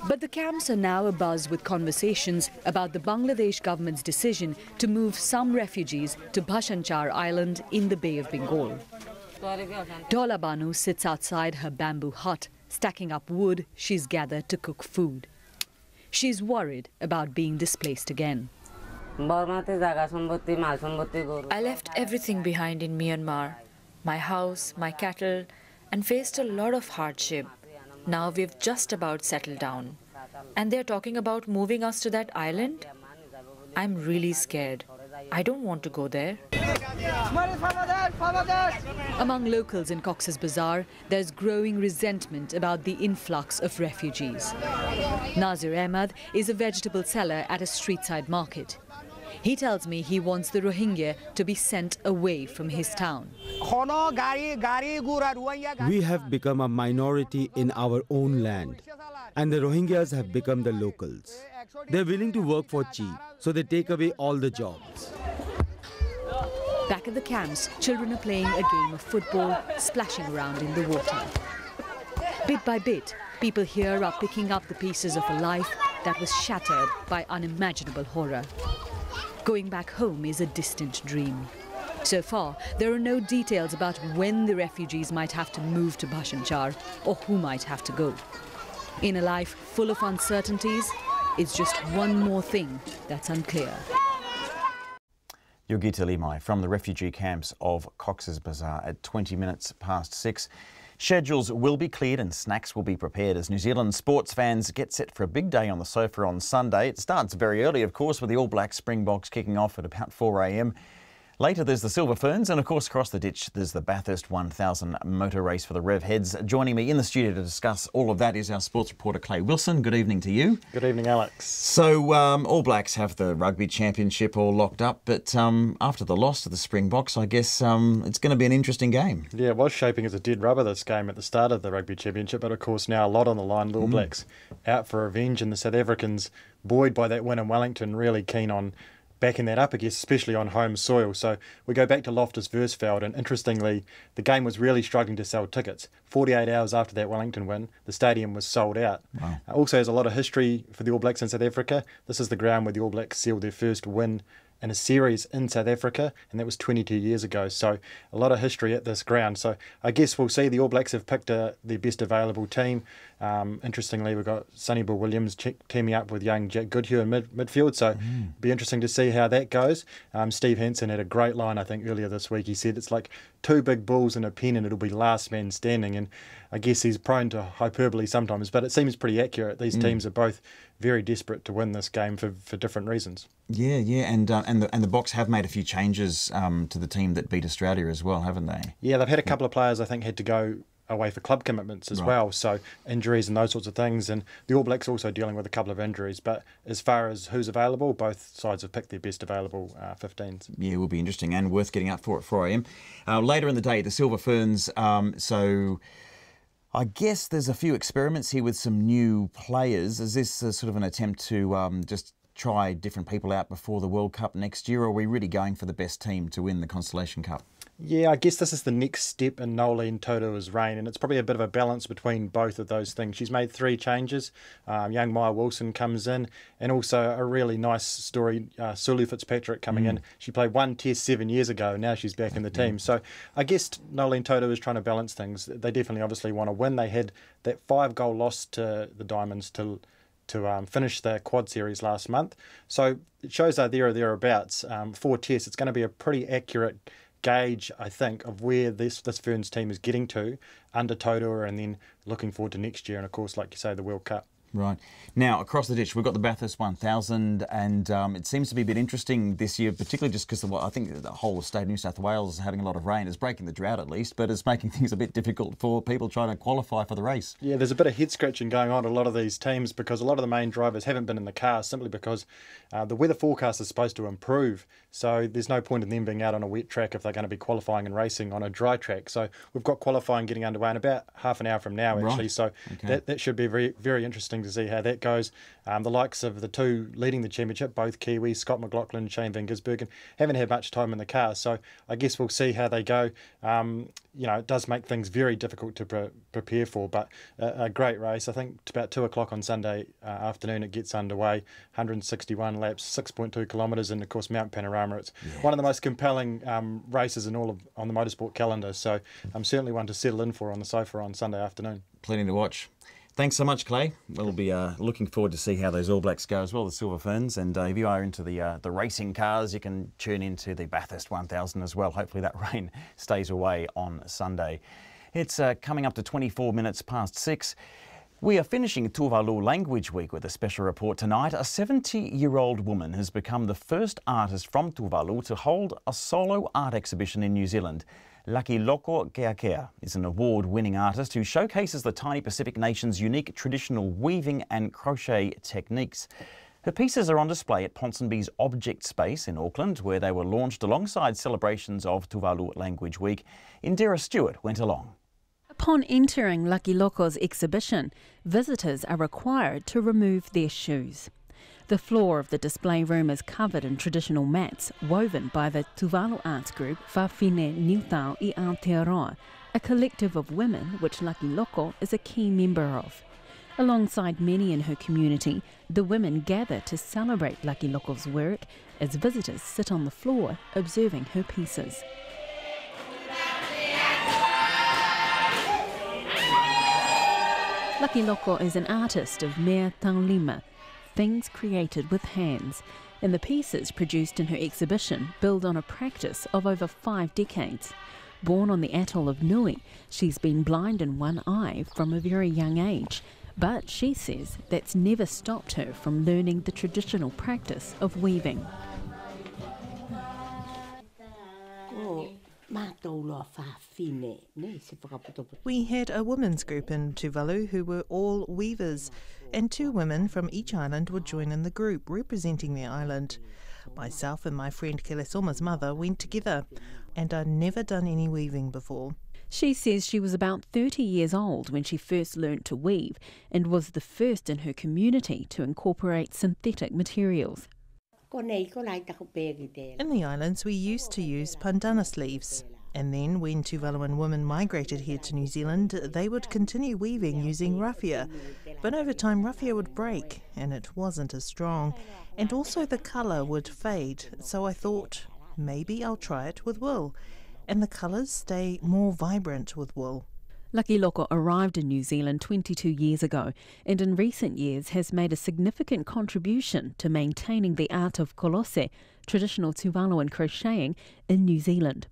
But the camps are now abuzz with conversations about the Bangladesh government's decision to move some refugees to Bhasan Char Island in the Bay of Bengal. Dola Banu sits outside her bamboo hut, stacking up wood she's gathered to cook food. She's worried about being displaced again. I left everything behind in Myanmar. My house, my cattle, and faced a lot of hardship. Now we've just about settled down. And they're talking about moving us to that island? I'm really scared. I don't want to go there. Among locals in Cox's Bazar, there's growing resentment about the influx of refugees. Nazir Ahmad is a vegetable seller at a street-side market. He tells me he wants the Rohingya to be sent away from his town. We have become a minority in our own land, and the Rohingyas have become the locals. They're willing to work for cheap, so they take away all the jobs. Back at the camps, children are playing a game of football, splashing around in the water. Bit by bit, people here are picking up the pieces of a life that was shattered by unimaginable horror. Going back home is a distant dream. So far, there are no details about when the refugees might have to move to Bhashan Char or who might have to go. In a life full of uncertainties, it's just one more thing that's unclear. Yogita Limai from the refugee camps of Cox's Bazar at 20 minutes past 6. Schedules will be cleared and snacks will be prepared as New Zealand sports fans get set for a big day on the sofa on Sunday. It starts very early, of course, with the All Blacks Springboks kicking off at about 4 a.m. Later there's the Silver Ferns and of course across the ditch there's the Bathurst 1000 motor race for the Rev Heads. Joining me in the studio to discuss all of that is our sports reporter Clay Wilson. Good evening to you. Good evening, Alex. So All Blacks have the rugby championship all locked up, but after the loss to the Springboks, I guess it's going to be an interesting game. Yeah, it was shaping as a dead rubber, this game at the start of the rugby championship, but of course now a lot on the line. The All Blacks out for revenge, and the South Africans, buoyed by that win in Wellington, really keen on backing that up, I guess, especially on home soil. So we go back to Loftus Versfeld, and interestingly, the game was really struggling to sell tickets. 48 hours after that Wellington win, the stadium was sold out. Wow. Also has a lot of history for the All Blacks in South Africa. This is the ground where the All Blacks sealed their first win in a series in South Africa, and that was 22 years ago. So a lot of history at this ground. So I guess we'll see. The All Blacks have picked their best available team. Interestingly, we've got Sonny Bill Williams teaming up with young Jack Goodhue in midfield. So it'll be interesting to see how that goes. Steve Hansen had a great line, I think, earlier this week. He said it's like two big bulls in a pen and it'll be last man standing. And I guess he's prone to hyperbole sometimes, but it seems pretty accurate. These teams are both very desperate to win this game for different reasons. Yeah, and the Boks have made a few changes to the team that beat Australia as well, haven't they? Yeah, they've had a couple of players I think had to go away for club commitments as well, so injuries and those sorts of things, and the All Blacks also dealing with a couple of injuries, but as far as who's available, both sides have picked their best available 15s. Yeah, it will be interesting and worth getting up for at 4 a.m. Later in the day, the Silver Ferns, so I guess there's a few experiments here with some new players. Is this sort of an attempt to just try different people out before the World Cup next year, or are we really going for the best team to win the Constellation Cup? Yeah, I guess this is the next step in Nolene Taurua's reign, and it's probably a bit of a balance between both of those things. She's made 3 changes. Young Maya Wilson comes in, and also a really nice story, Sulu Fitzpatrick coming in. She played 1 test 7 years ago, now she's back in the team. So I guess Nolene Taurua is trying to balance things. They definitely obviously want to win. They had that 5-goal loss to the Diamonds to finish the quad series last month. So it shows they're there or thereabouts. 4 tests, it's going to be a pretty accurate gauge, I think, of where this Ferns team is getting to under Taurua, and then looking forward to next year, and of course, like you say, the World Cup. Right. Now, across the ditch, we've got the Bathurst 1000, and it seems to be a bit interesting this year, particularly just because I think the whole state of New South Wales is having a lot of rain. It's breaking the drought at least, but it's making things a bit difficult for people trying to qualify for the race. Yeah, there's a bit of head-scratching going on at a lot of these teams, because a lot of the main drivers haven't been in the cars simply because the weather forecast is supposed to improve. So there's no point in them being out on a wet track if they're going to be qualifying and racing on a dry track. So we've got qualifying getting underway in about half an hour from now, actually. Right. So okay. that should be very, very interesting to see how that goes. The likes of the 2 leading the championship, both Kiwis, Scott McLaughlin, Shane Van Gisbergen, haven't had much time in the car. So I guess we'll see how they go. It does make things very difficult to prepare for, but a great race. I think it's about 2 o'clock on Sunday afternoon it gets underway. 161 laps, 6.2 kilometres, and of course Mount Panorama. It's one of the most compelling races on the motorsport calendar. So certainly one to settle in for on the sofa on Sunday afternoon. Plenty to watch. Thanks so much, Clay. We'll be looking forward to see how those All Blacks go as well, the Silver Ferns. And if you are into the racing cars, you can tune into the Bathurst 1000 as well. Hopefully that rain stays away on Sunday. It's coming up to 24 minutes past 6. We are finishing Tuvalu Language Week with a special report tonight. A 70-year-old woman has become the first artist from Tuvalu to hold a solo art exhibition in New Zealand. Lucky Loko Keakea is an award-winning artist who showcases the tiny Pacific nation's unique traditional weaving and crochet techniques. Her pieces are on display at Ponsonby's Object Space in Auckland, where they were launched alongside celebrations of Tuvalu Language Week. Indira Stewart went along. Upon entering Lucky Loko's exhibition, visitors are required to remove their shoes. The floor of the display room is covered in traditional mats woven by the Tuvalu arts group Whawhine Niutau I Aotearoa, a collective of women which Lucky Loko is a key member of. Alongside many in her community, the women gather to celebrate Lucky Loko's work as visitors sit on the floor observing her pieces. Lucky Loko is an artist of mea taulima, things created with hands, and the pieces produced in her exhibition build on a practice of over 5 decades. Born on the atoll of Nui, she's been blind in one eye from a very young age, but she says that's never stopped her from learning the traditional practice of weaving. We had a women's group in Tuvalu who were all weavers, and 2 women from each island would join in the group representing their island. Myself and my friend Kelesoma's mother went together, and I'd never done any weaving before. She says she was about 30 years old when she first learnt to weave and was the first in her community to incorporate synthetic materials. In the islands, we used to use pandanus leaves, and then when Tuvaluan women migrated here to New Zealand, they would continue weaving using raffia. But over time, raffia would break, and it wasn't as strong, and also the colour would fade, so I thought, maybe I'll try it with wool, and the colours stay more vibrant with wool. Lucky Loko arrived in New Zealand 22 years ago and in recent years has made a significant contribution to maintaining the art of kolose, traditional Tuvaluan crocheting, in New Zealand.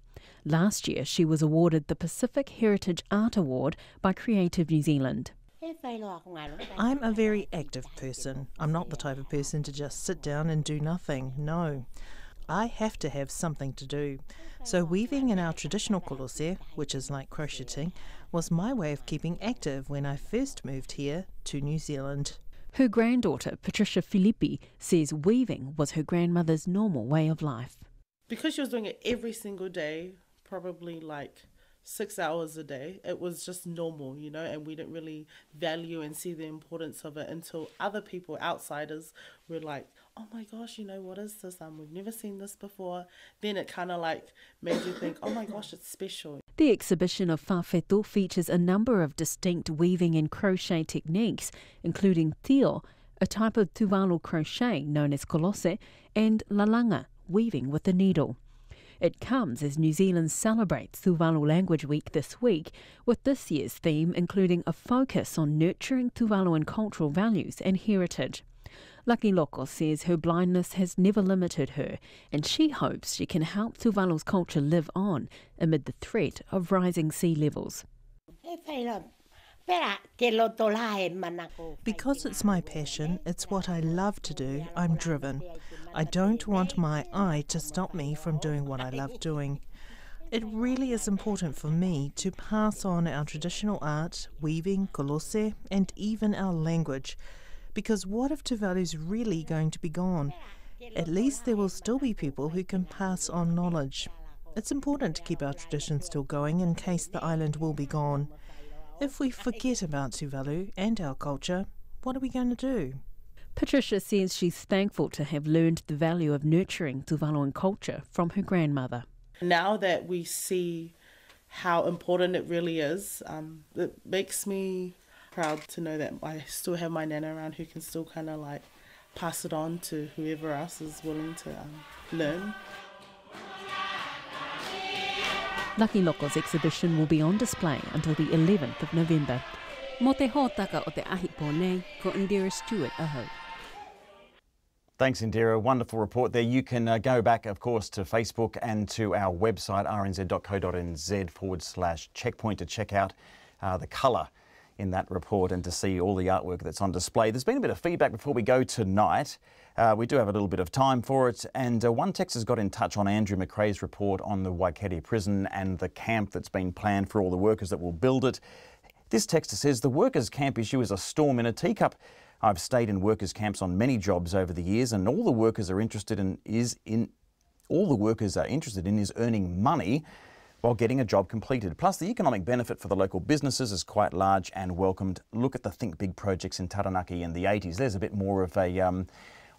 Last year she was awarded the Pacific Heritage Art Award by Creative New Zealand. I'm a very active person. I'm not the type of person to just sit down and do nothing, no. I have to have something to do. So weaving in our traditional kolose, which is like crocheting, was my way of keeping active when I first moved here to New Zealand. Her granddaughter, Patricia Filippi, says weaving was her grandmother's normal way of life. Because she was doing it every single day, probably like 6 hours a day, it was just normal, you know, and we didn't really value and see the importance of it until other people, outsiders, were like, oh my gosh, you know, what is this? We've never seen this before. Then it kind of like made you think, oh my gosh, it's special. The exhibition of Whawheto features a number of distinct weaving and crochet techniques, including tio, a type of Tuvalu crochet known as kolose, and lalanga, weaving with a needle. It comes as New Zealand celebrates Tuvalu Language Week this week, with this year's theme including a focus on nurturing Tuvaluan cultural values and heritage. Lucky Loko says her blindness has never limited her, and she hopes she can help Tuvalu's culture live on amid the threat of rising sea levels. Because it's my passion, it's what I love to do, I'm driven. I don't want my eye to stop me from doing what I love doing. It really is important for me to pass on our traditional art, weaving, kolose, and even our language. Because what if Tuvalu's really going to be gone? At least there will still be people who can pass on knowledge. It's important to keep our traditions still going in case the island will be gone. If we forget about Tuvalu and our culture, what are we going to do? Patricia says she's thankful to have learned the value of nurturing Tuvaluan culture from her grandmother. Now that we see how important it really is, it makes me proud to know that I still have my nana around who can still kind of like pass it on to whoever else is willing to learn. Lucky Loko's exhibition will be on display until the 11th of November. Mo te hōtaka o te ahi pōnei, ko Indira Stewart aho. Thanks, Indira. Wonderful report there. You can go back, of course, to Facebook and to our website, rnz.co.nz/checkpoint to check out the colour in that report and to see all the artwork that's on display. There's been a bit of feedback before we go tonight. We do have a little bit of time for it, and one texter's got in touch on Andrew McRae's report on the Waikato prison and the camp that's been planned for all the workers that will build it. This texter says, the workers' camp issue is a storm in a teacup. I've stayed in workers' camps on many jobs over the years, and all the workers are interested in is earning money while getting a job completed. Plus, the economic benefit for the local businesses is quite large and welcomed. Look at the Think Big projects in Taranaki in the 80s. There's a bit more of a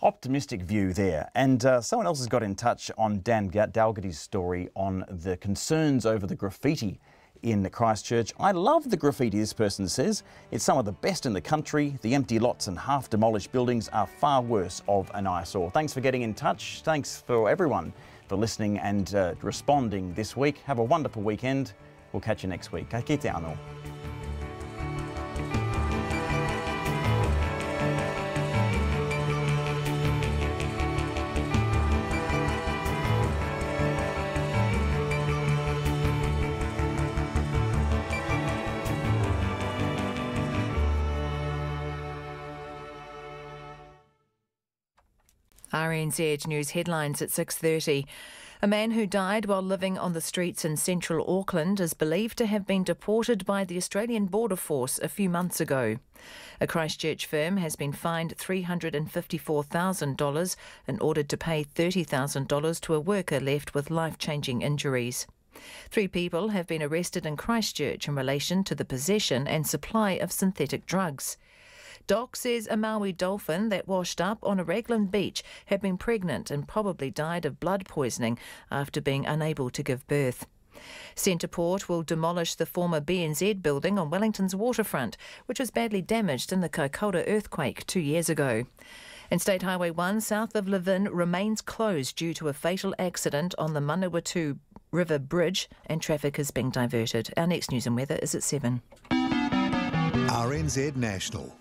optimistic view there. And someone else has got in touch on Dan Dalgaty's story on the concerns over the graffiti in Christchurch. I love the graffiti, this person says. It's some of the best in the country. The empty lots and half-demolished buildings are far worse of an eyesore. Thanks for getting in touch. Thanks for everyone for listening and responding this week. Have a wonderful weekend. We'll catch you next week. Ka kite anō. RNZ News headlines at 6:30. A man who died while living on the streets in central Auckland is believed to have been deported by the Australian Border Force a few months ago. A Christchurch firm has been fined $354,000 and ordered to pay $30,000 to a worker left with life-changing injuries. 3 people have been arrested in Christchurch in relation to the possession and supply of synthetic drugs. Doc says a Maui dolphin that washed up on a Raglan beach had been pregnant and probably died of blood poisoning after being unable to give birth. Centreport will demolish the former BNZ building on Wellington's waterfront, which was badly damaged in the Kaikoura earthquake 2 years ago. And State Highway 1 south of Levin remains closed due to a fatal accident on the Manawatu River Bridge, and traffic is being diverted. Our next news and weather is at 7. RNZ National.